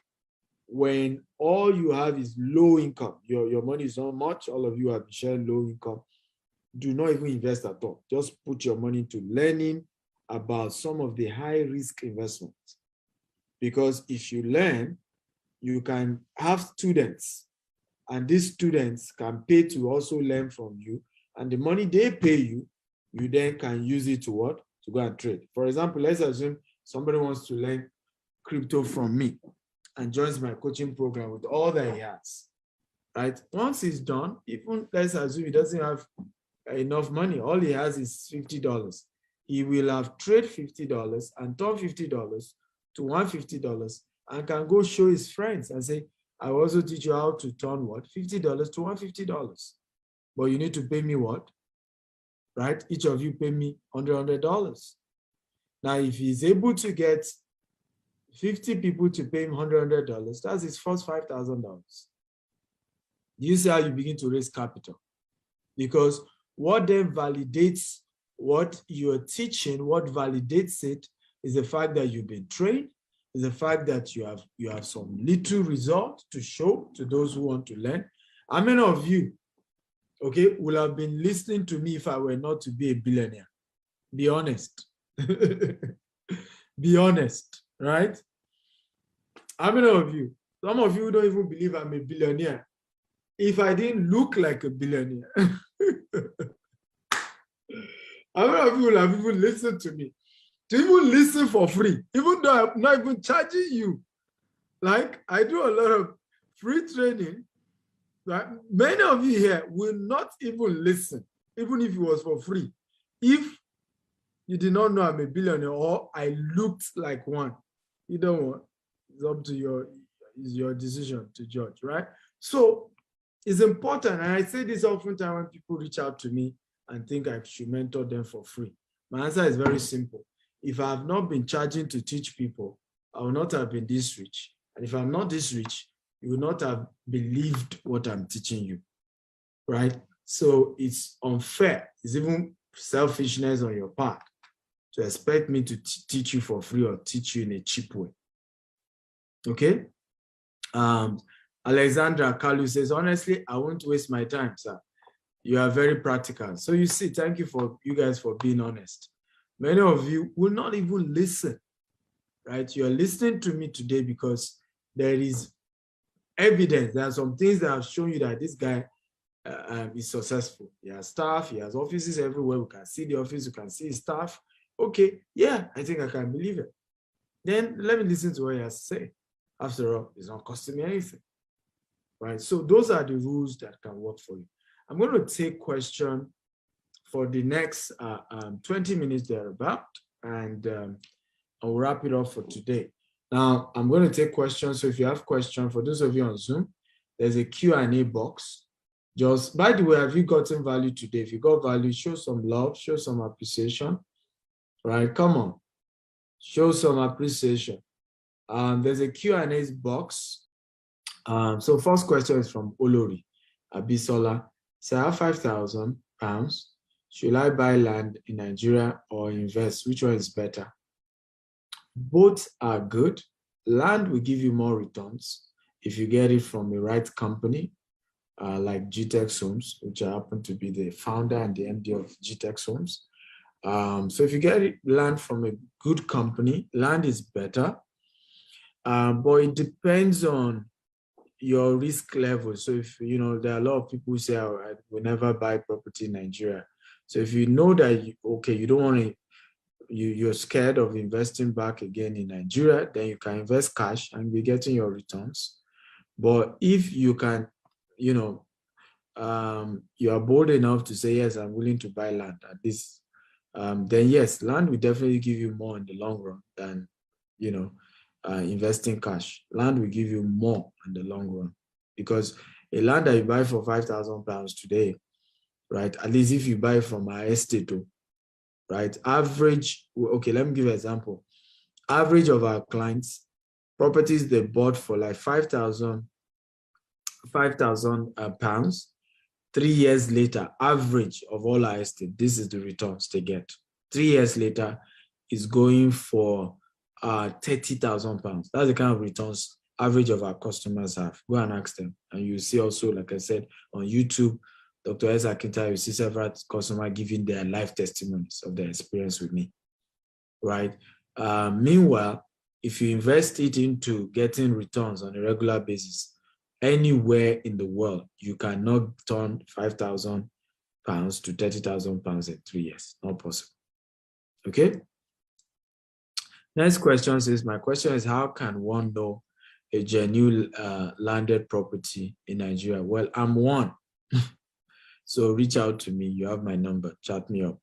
When all you have is low income, your money is not much, all of you have shared low income, do not even invest at all. Just put your money into learning about some of the high risk investments. Because if you learn, you can have students, and these students can pay to also learn from you, and the money they pay you, you then can use it to what? To go and trade. For example, let's assume somebody wants to learn crypto from me and joins my coaching program with all that he has, right? Once he's done, even let's assume he doesn't have enough money, all he has is $50. He will have trade $50 and turn $50 to $150 and can go show his friends and say, I will also teach you how to turn what? $50 to $150. But you need to pay me what? Right? Each of you pay me $100. Now, if he's able to get 50 people to pay him $100, that's his first $5,000. You see how you begin to raise capital. Because what then validates what you're teaching, what validates it, is the fact that you've been trained, is the fact that you have some little result to show to those who want to learn. How many of you, okay, will have been listening to me if I were not to be a billionaire? Be honest. Be honest, right? How many of you? Some of you don't even believe I'm a billionaire. If I didn't look like a billionaire. How many of you will have even listened to me to even listen for free, even though I'm not even charging you. Like I do a lot of free training. Right? Many of you here will not even listen, even if it was for free. If you did not know I'm a billionaire or I looked like one, you don't want. It's up to your decision to judge, right? So it's important, and I say this oftentimes when people reach out to me and think I should mentor them for free. My answer is very simple. If I have not been charging to teach people, I will not have been this rich. And if I'm not this rich, you will not have believed what I'm teaching you, right? So it's unfair. It's even selfishness on your part to expect me to teach you for free or teach you in a cheap way. Okay? Alexandra Kalu says, honestly, I won't waste my time, sir. You are very practical. So you see, thank you for you guys for being honest. Many of you will not even listen, right? You're listening to me today because there is evidence. There are some things that have shown you that this guy is successful. He has staff, he has offices everywhere. We can see the office, you can see his staff. Okay, yeah, I think I can believe it. Then let me listen to what he has to say. After all, it's not costing me anything, right? So those are the rules that can work for you. I'm going to take questions for the next 20 minutes thereabout, and I'll wrap it up for today. Now, I'm going to take questions. So if you have questions, for those of you on Zoom, there's a Q&A box. Just, by the way, have you gotten value today? If you got value, show some love, show some appreciation, right? Come on, show some appreciation. There's a Q&A box. So first question is from Olori Abisola. So I have £5,000. Should I buy land in Nigeria or invest? Which one is better? Both are good. Land will give you more returns if you get it from a right company, like GTEx Homes, which I happen to be the founder and the MD of GTEx Homes. So if you get land from a good company, land is better. But it depends on your risk level. So if, you know, there are a lot of people who say, oh, I will never buy property in Nigeria. So if you know that, you don't want to, you're scared of investing back again in Nigeria, then you can invest cash and be getting your returns. But if you can, you know, you are bold enough to say, yes, I'm willing to buy land at this, then yes, land will definitely give you more in the long run than, you know, investing cash. Land will give you more in the long run, because a land that you buy for £5,000 today, right? At least if you buy from our estate, right? Average, okay, let me give you an example. Average of our clients, properties they bought for like £5,000 pounds. 3 years later, average of all our estate, this is the returns they get. 3 years later is going for £30,000. That's the kind of returns average of our customers have. Go and ask them. And you see also, like I said, on YouTube, Dr. Ezra Kinta, you see several customers giving their life testimonies of their experience with me, right? Meanwhile, if you invest it into getting returns on a regular basis, anywhere in the world, you cannot turn £5,000 to £30,000 in 3 years. Not possible. Okay? Next question says, my question is, how can one know a genuine landed property in Nigeria? Well, I'm one. So reach out to me. You have my number. Chat me up.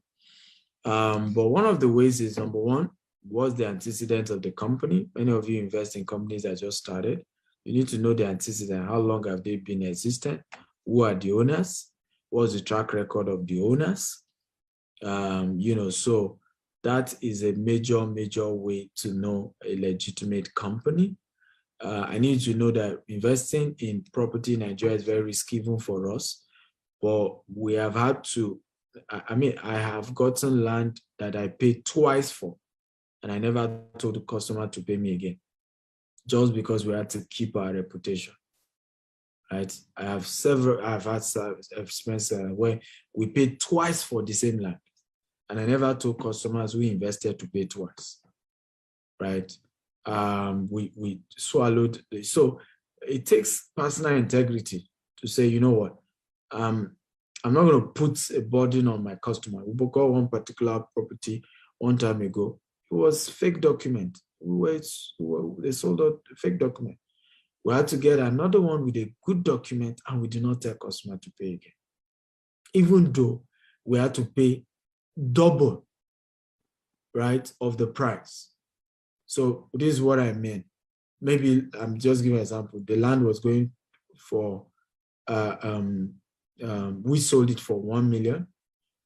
But one of the ways is, number one, what's the antecedent of the company? Many of you invest in companies that just started. You need to know the antecedent. How long have they been existent? Who are the owners? What's the track record of the owners? You know, so that is a major way to know a legitimate company. I need to know that investing in property in Nigeria is very risky even for us. But we have had to, I have gotten land that I paid twice for, and I never told the customer to pay me again, just because we had to keep our reputation, right? I've had experience where we paid twice for the same land, and I never told customers who invested to pay twice, right? We swallowed. So it takes personal integrity to say, you know what, I'm not going to put a burden on my customer. We bought one particular property one time ago. was fake document. They sold out fake document. We had to get another one with a good document, and we did not tell customer to pay again, even though we had to pay double, right, of the price. So this is what I mean. Maybe I'm just giving an example. The land was going for, we sold it for 1 million.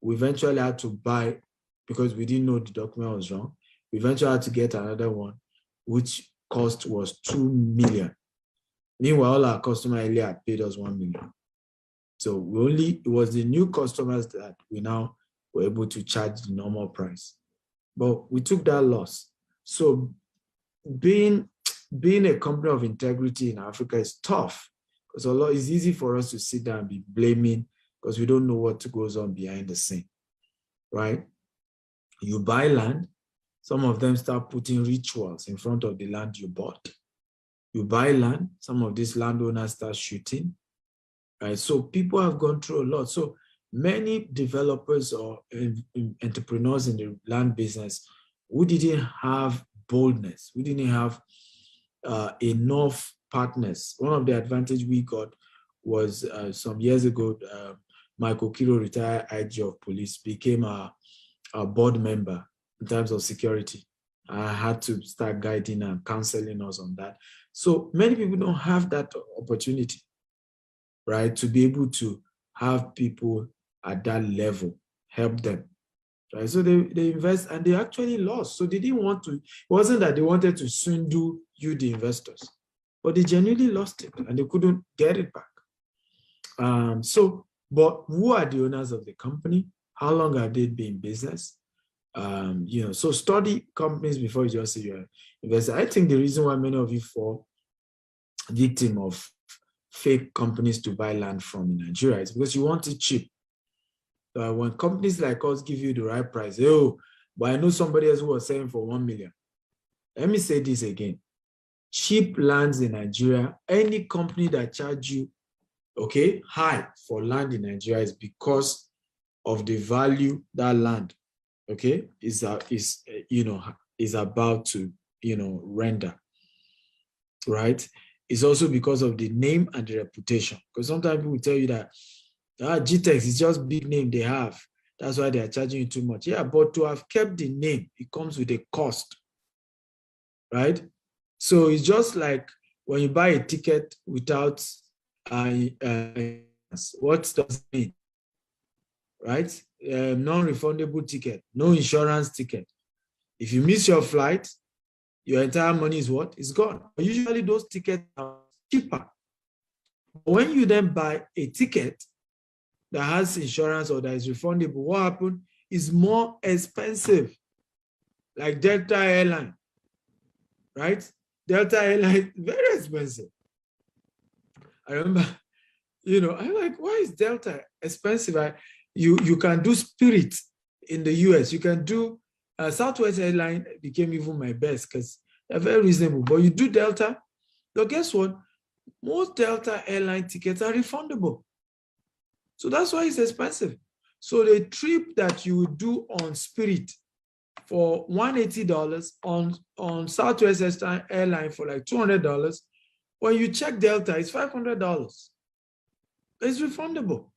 We eventually had to buy, because we didn't know the document was wrong. We eventually had to get another one, which cost was 2 million. Meanwhile, all our customers earlier had paid us 1 million. So it was the new customers that we now were able to charge the normal price. But we took that loss. So being a company of integrity in Africa is tough, because it's easy for us to sit down and be blaming because we don't know what goes on behind the scene, right? You buy land, some of them start putting rituals in front of the land you bought. You buy land, some of these landowners start shooting, right? So people have gone through a lot. So many developers or entrepreneurs in the land business who didn't have boldness, we didn't have enough partners. One of the advantages we got was some years ago, Michael Kiro, retired IG of police, became a board member in terms of security. I had to start guiding and counseling us on that. So many people don't have that opportunity, right? To be able to have people at that level help them, right? So they invest and they actually lost. So they didn't want to, it wasn't that they wanted to swindle you, the investors, but they genuinely lost it and they couldn't get it back. But who are the owners of the company? How long have they been in business? So study companies before you just say you're investor. I think the reason why many of you fall victim of fake companies to buy land from in Nigeria is because you want it cheap. When companies like us give you the right price, but I know somebody else who was selling for 1 million. Let me say this again. Cheap lands in Nigeria, any company that charge you, high for land in Nigeria is because of the value that land, is about to, render, right? It's also because of the name and the reputation. Because sometimes people will tell you that GTEx is just big name they have. That's why they are charging you too much. Yeah, but to have kept the name, it comes with a cost, right? So it's just like when you buy a ticket without, what does it mean, right? Non-refundable ticket, no insurance ticket. If you miss your flight, your entire money is what? It's gone. But usually those tickets are cheaper. When you then buy a ticket that has insurance or that is refundable, what happens is more expensive. Like Delta Airline, right? Delta Airline, very expensive. I remember, I'm like, why is Delta expensive? You can do Spirit in the US. You can do Southwest Airline became even my best because they're very reasonable. But you do Delta, so guess what? Most Delta Airline tickets are refundable. So that's why it's expensive. So the trip that you would do on Spirit for $180 on Southwest Airline for like $200, when you check Delta, it's $500. It's refundable.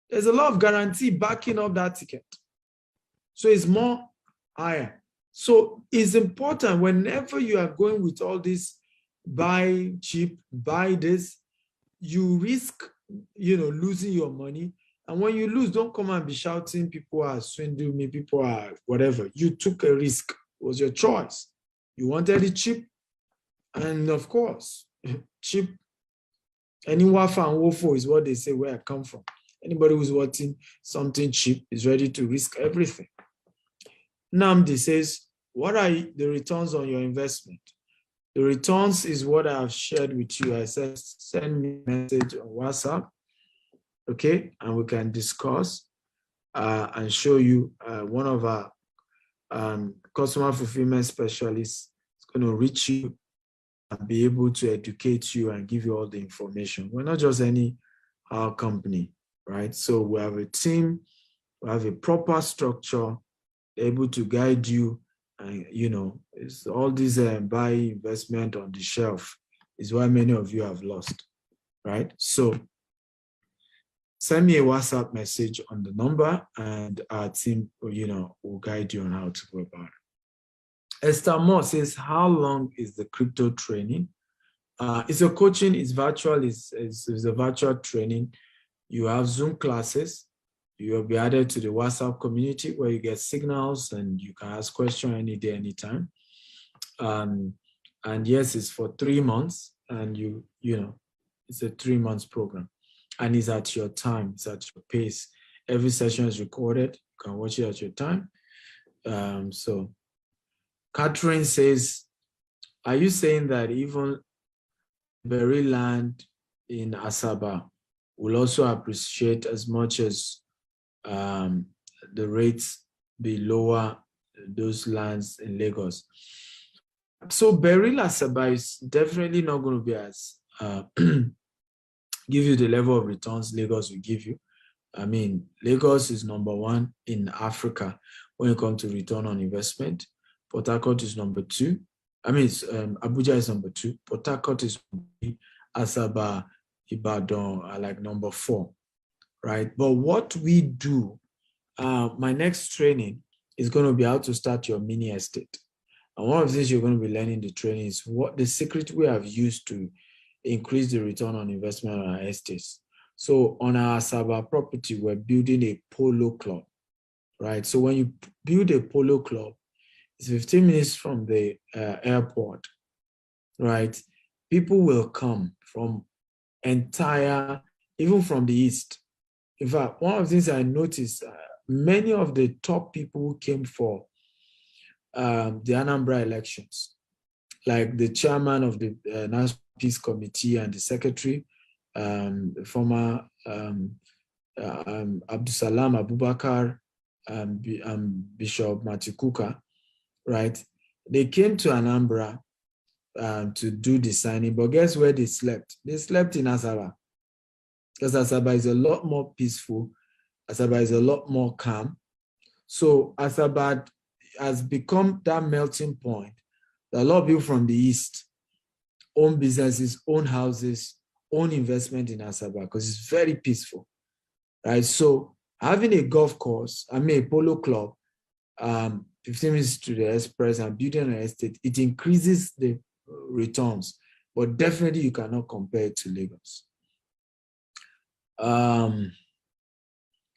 There's a lot of guarantee backing up that ticket. So it's more higher. So it's important whenever you are going with all this, buy cheap, buy this, you risk, losing your money. And when you lose, don't come and be shouting, people are swindling me, people are whatever. You took a risk. It was your choice. You wanted it cheap. And of course, cheap. Any wafa and wofo is what they say where I come from. Anybody who's wanting something cheap is ready to risk everything. Namdi says, what are the returns on your investment? The returns is what I have shared with you. I said, send me a message on WhatsApp, and we can discuss and show you one of our customer fulfillment specialists is going to reach you and be able to educate you and give you all the information. We're not just any company, right? So we have a team, we have a proper structure, able to guide you And, you know, it's all these buy investment on the shelf is why many of you have lost, right? So send me a WhatsApp message on the number and our team, you know, will guide you on how to go about it. Esther Moore says, how long is the crypto training? It's a coaching, it's virtual, it's a virtual training. You have Zoom classes. You will be added to the WhatsApp community where you get signals and you can ask questions any day, anytime. And yes, it's for 3 months, and you know, it's a 3 months program, and it's at your time, it's at your pace. Every session is recorded. You can watch it at your time. So Catherine says, are you saying that even berry land in Asaba will also appreciate as much as the rates be lower those lands in Lagos? So Beril Asaba is definitely not going to be as give you the level of returns Lagos will give you. I mean, Lagos is number 1 in Africa when it comes to return on investment. Port Harcourt is number 2. I mean, Abuja is number 2. Port Harcourt is number 3. Asaba, Ibadan are like number 4, right? But what we do, my next training is going to be how to start your mini estate. And one of the things you're going to be learning the training is what the secret we have used to increase the return on investment on our estates. So on our Asaba property, we're building a polo club, right? So when you build a polo club, it's 15 minutes from the airport, right? People will come from entire, even from the east. In fact, one of the things I noticed, many of the top people who came for the Anambra elections, like the chairman of the National Peace Committee and the secretary, former Abdusalam Abubakar, Bishop Matikuka, right? They came to Anambra to do the signing, but guess where they slept? They slept in Asaba, because Asaba is a lot more peaceful. Asaba is a lot more calm. So Asaba has become that melting point. A lot of people from the east own businesses, own houses, own investment in Asaba because it's very peaceful, right? So having a golf course, I mean a polo club, 15 minutes to the express and building an estate, it increases the returns, but definitely you cannot compare it to Lagos.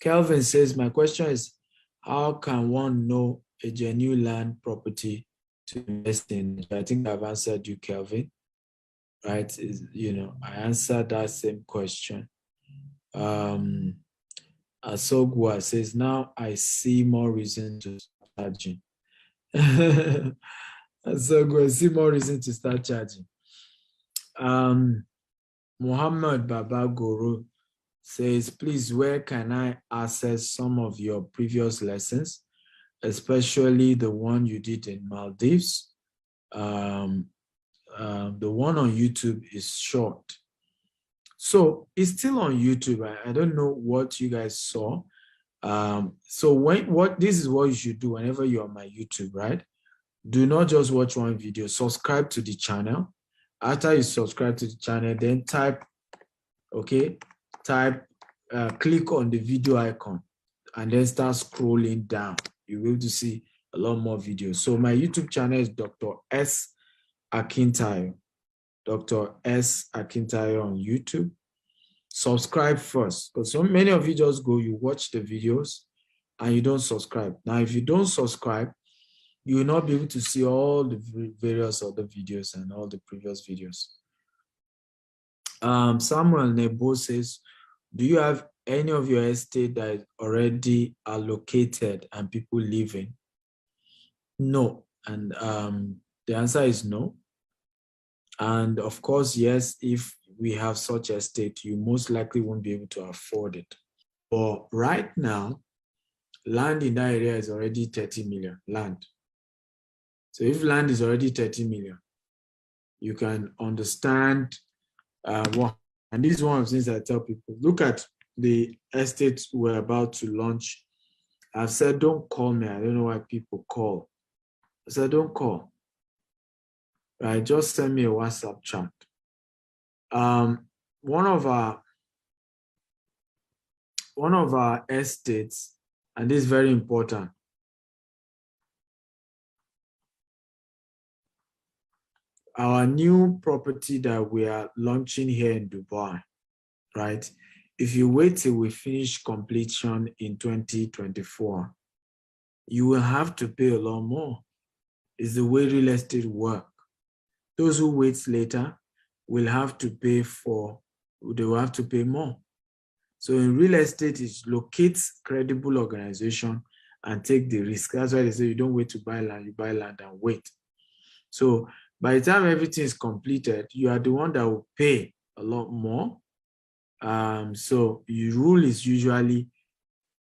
Kelvin says, my question is, how can one know a genuine land property to invest in? I think I've answered you, Kelvin, right? You know, I answered that same question. Asogwa says, now I see more reason to start charging. Asogwa, I see more reason to start charging. Muhammad Baba Guru says, please, where can I access some of your previous lessons, especially the one you did in Maldives? The one on YouTube is short. So it's still on YouTube. I don't know what you guys saw. So this is what you should do whenever you're on my YouTube, right? Do not just watch one video. Subscribe to the channel. After you subscribe to the channel, then type, click on the video icon and then start scrolling down. You will see a lot more videos. So my YouTube channel is Dr. S. Akintayo. Dr. S. Akintayo on YouTube. Subscribe first, because so many of you just go, you watch the videos and you don't subscribe. Now, if you don't subscribe, you will not be able to see all the various other videos and all the previous videos. Samuel Nebo says, do you have any of your estate that is already allocated and people live in? No. And the answer is no. And of course, yes, if we have such estate, you most likely won't be able to afford it. But right now, land in that area is already 30 million, land. So if land is already 30 million, you can understand what, and this is one of the things I tell people, look at the estates we're about to launch. I've said, don't call me. I don't know why people call. So don't call. Right, just send me a WhatsApp chat. One of our estates, and this is very important. Our new property that we are launching here in Dubai, right? If you wait till we finish completion in 2024, you will have to pay a lot more. It's the way real estate work. Those who wait later will have to pay they will have to pay more. So in real estate, it locates credible organization and take the risk. That's why they say you don't wait to buy land, you buy land and wait. So by the time everything is completed, you are the one that will pay a lot more. So your rule is usually,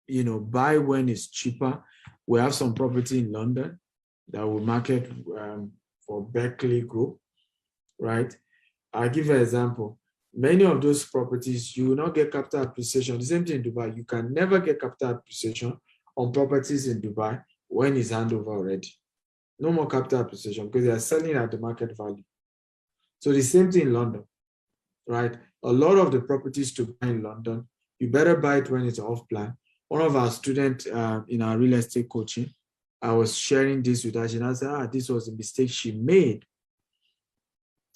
buy when it's cheaper. We have some property in London that we market for Berkeley Group, right? I'll give you an example. Many of those properties, you will not get capital appreciation. The same thing in Dubai. You can never get capital appreciation on properties in Dubai when it's handover already. No more capital appreciation because they are selling at the market value. So the same thing in London, right? A lot of the properties to buy in London, you better buy it when it's off plan. One of our students in our real estate coaching, I was sharing this with her. She said, this was a mistake she made.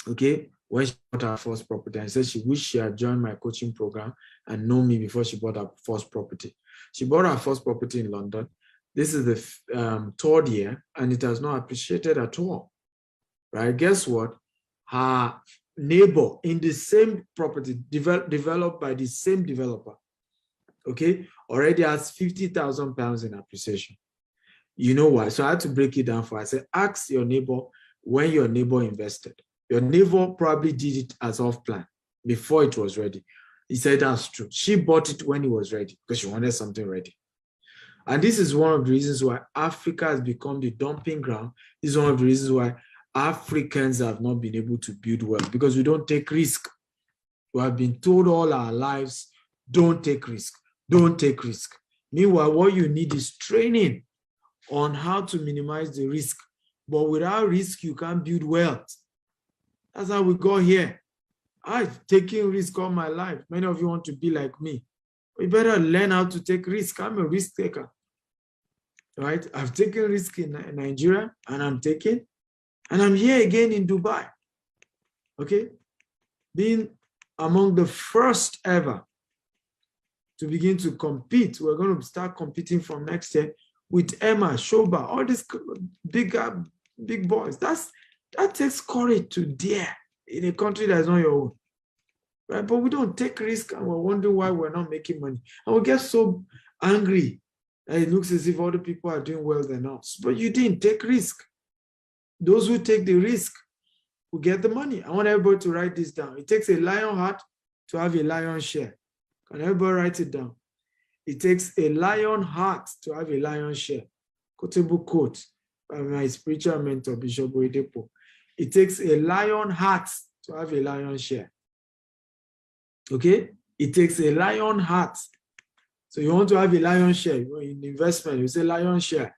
Okay, when she bought her first property, and said she wished she had joined my coaching program and known me before she bought her first property. She bought her first property in London. This is the third year, and it has not appreciated at all, right? Guess what? Her neighbor in the same property developed by the same developer, okay, already has £50,000 in appreciation. You know why? So I had to break it down for her. I said, ask your neighbor when your neighbor invested. Your neighbor probably did it as off plan before it was ready. He said that's true. She bought it when it was ready because she wanted something ready. And this is one of the reasons why Africa has become the dumping ground. This is one of the reasons why Africans have not been able to build wealth, because we don't take risk. We have been told all our lives, don't take risk, don't take risk. Meanwhile, what you need is training on how to minimize the risk. But without risk, you can't build wealth. That's how we got here. I've taken risk all my life. Many of you want to be like me. We better learn how to take risk. I'm a risk taker, right? I've taken risk in Nigeria, and I'm here again in Dubai, okay? Being among the first ever to begin to compete. We're going to start competing from next year with Emma, Shoba, all these big boys. That takes courage to dare in a country that's not your own, right? But we don't take risk, and we're wondering why we're not making money. And we get so angry that it looks as if other people are doing well than us. But you didn't take risk. Those who take the risk will get the money. I want everybody to write this down. It takes a lion heart to have a lion share. Can everybody write it down? It takes a lion heart to have a lion share. Quotable quote by my spiritual mentor, Bishop Oyedepo. It takes a lion heart to have a lion share. Okay? It takes a lion heart. So you want to have a lion share in investment, you say lion share.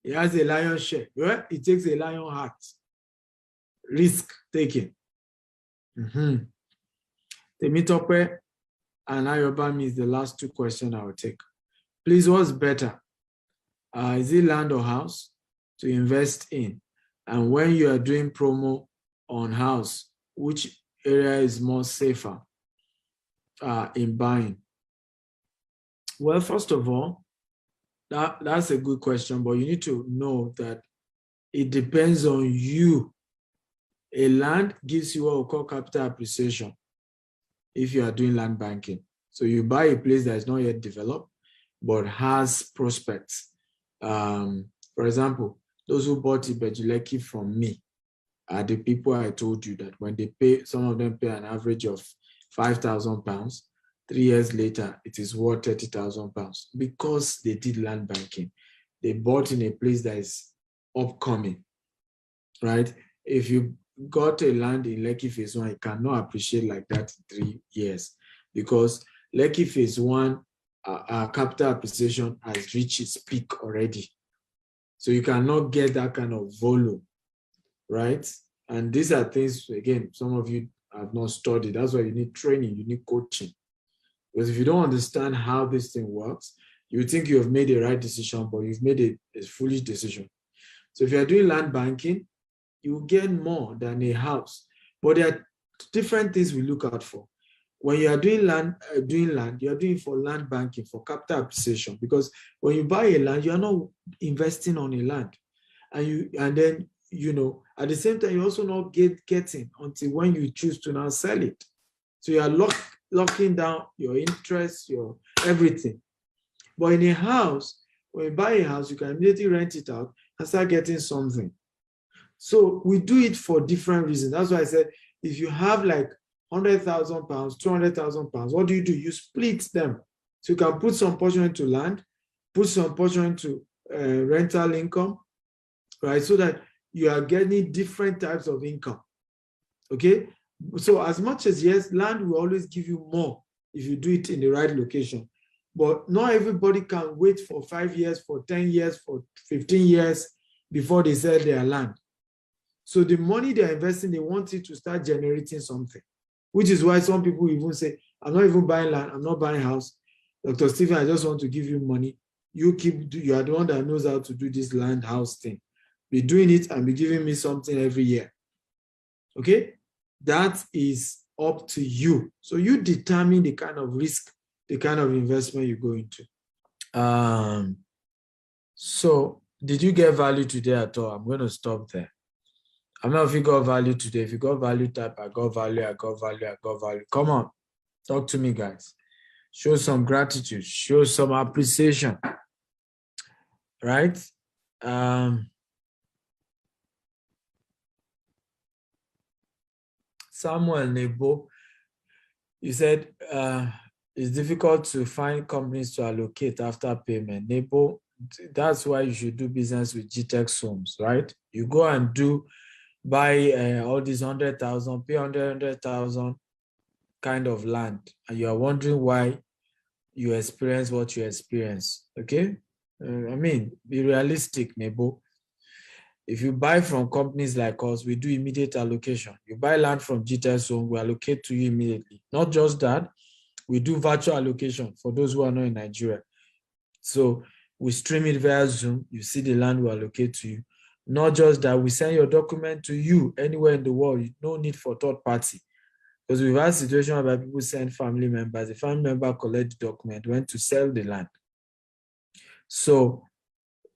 It has a lion share. Right? It takes a lion heart. Risk taking. Temitope and Ayobami is the last two questions I will take. Please, what's better? Is it land or house to invest in? And when you are doing promo on house, which area is more safer in buying? Well, first of all, that's a good question, but you need to know that it depends on you. A land gives you what we call capital appreciation if you are doing land banking. So you buy a place that is not yet developed, but has prospects. For example, those who bought Ibejuleki from me are the people I told you that when they pay, some of them pay an average of £5,000. 3 years later, it is worth £30,000 because they did land banking. They bought in a place that is upcoming, right? If you got a land in Lekki Phase 1, it cannot appreciate like that in 3 years because Lekki Phase 1, capital appreciation has reached its peak already. So you cannot get that kind of volume, right? And these are things, again, some of you have not studied. That's why you need training, you need coaching. Because if you don't understand how this thing works, you think you have made the right decision, but you've made a foolish decision. So if you're doing land banking, you will get more than a house. But there are different things we look out for. When you are doing land, you are doing for land banking, for capital appreciation. Because when you buy a land, you are not investing on a land. And then, you know, at the same time, you're also not getting until when you choose to now sell it. So you are locking down your interest, your everything. But in a house, when you buy a house, you can immediately rent it out and start getting something. So we do it for different reasons. That's why I said, if you have like 100,000 pounds, 200,000 pounds, what do? You split them. So you can put some portion into land, put some portion into rental income, right? So that you are getting different types of income, okay? So as much as, yes, land will always give you more if you do it in the right location, but not everybody can wait for 5 years, for 10 years, for 15 years before they sell their land. So the money they're investing, they want it to start generating something, which is why some people even say, I'm not even buying land, I'm not buying house. Dr. Stephen, I just want to give you money. You are the one that knows how to do this land house thing. Be doing it and be giving me something every year. Okay? That is up to you. So you determine the kind of risk, the kind of investment you go into. So did you get value today at all? I'm going to stop there. I don't know if you got value today. If you got value, type, I got value, I got value, I got value. Come on, talk to me, guys. Show some gratitude, show some appreciation, right? Samuel Nebo, you said it's difficult to find companies to allocate after payment. Nebo, that's why you should do business with GTEx Homes, right? You go and buy all these 100,000, pay 100,000 kind of land, and you are wondering why you experience what you experience, okay? I mean, be realistic, Nebo. If you buy from companies like us, we do immediate allocation. You buy land from GTEx Home, we allocate to you immediately. Not just that, we do virtual allocation for those who are not in Nigeria. So we stream it via Zoom. You see the land we allocate to you. Not just that, we send your document to you anywhere in the world. No need for third party. Because we've had situations where people send family members. The family member collect the document, went to sell the land. So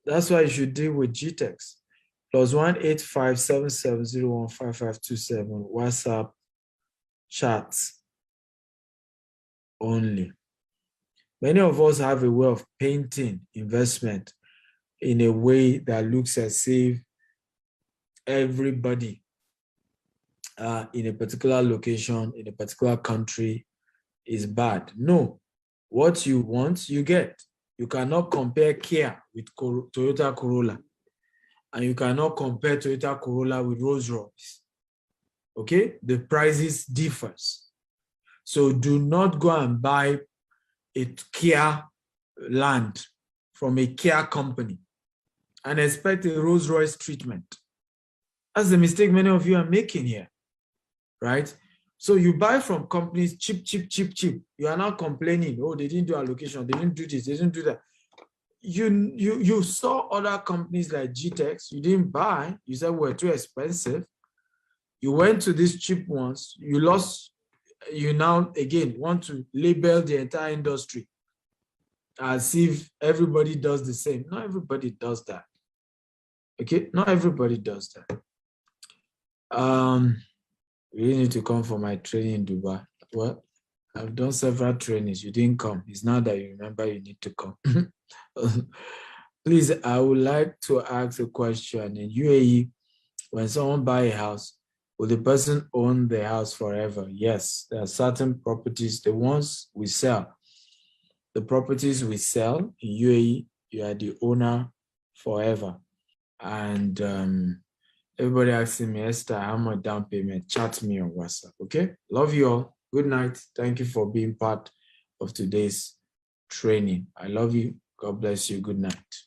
that's why you should deal with GTEx. +1 8577015527 WhatsApp chats only. Many of us have a way of painting investment in a way that looks as if everybody in a particular location, in a particular country is bad. No, what you want, you get. You cannot compare Kia with Toyota Corolla, and you cannot compare Toyota Corolla with Rolls-Royce. Okay, the prices differs. So do not go and buy a Kia land from a Kia company and expect a Rolls-Royce treatment. That's the mistake many of you are making here, right? So you buy from companies cheap. You are now complaining, oh, they didn't do allocation, they didn't do this, they didn't do that. You saw other companies like GTEx, you didn't buy, you said we're too expensive. You went to these cheap ones, you lost, you now again want to label the entire industry as if everybody does the same. Not everybody does that. Okay, not everybody does that. You really need to come for my training in Dubai. Well, I've done several trainings. You didn't come. It's now that you remember you need to come. Please, I would like to ask a question. In UAE, when someone buys a house, will the person own the house forever? Yes, there are certain properties, the ones we sell. The properties we sell in UAE, you are the owner forever. And everybody asking me, Esther, how much down payment? Chat me on WhatsApp, okay? Love you all. Good night. Thank you for being part of today's training. I love you. God bless you. Good night.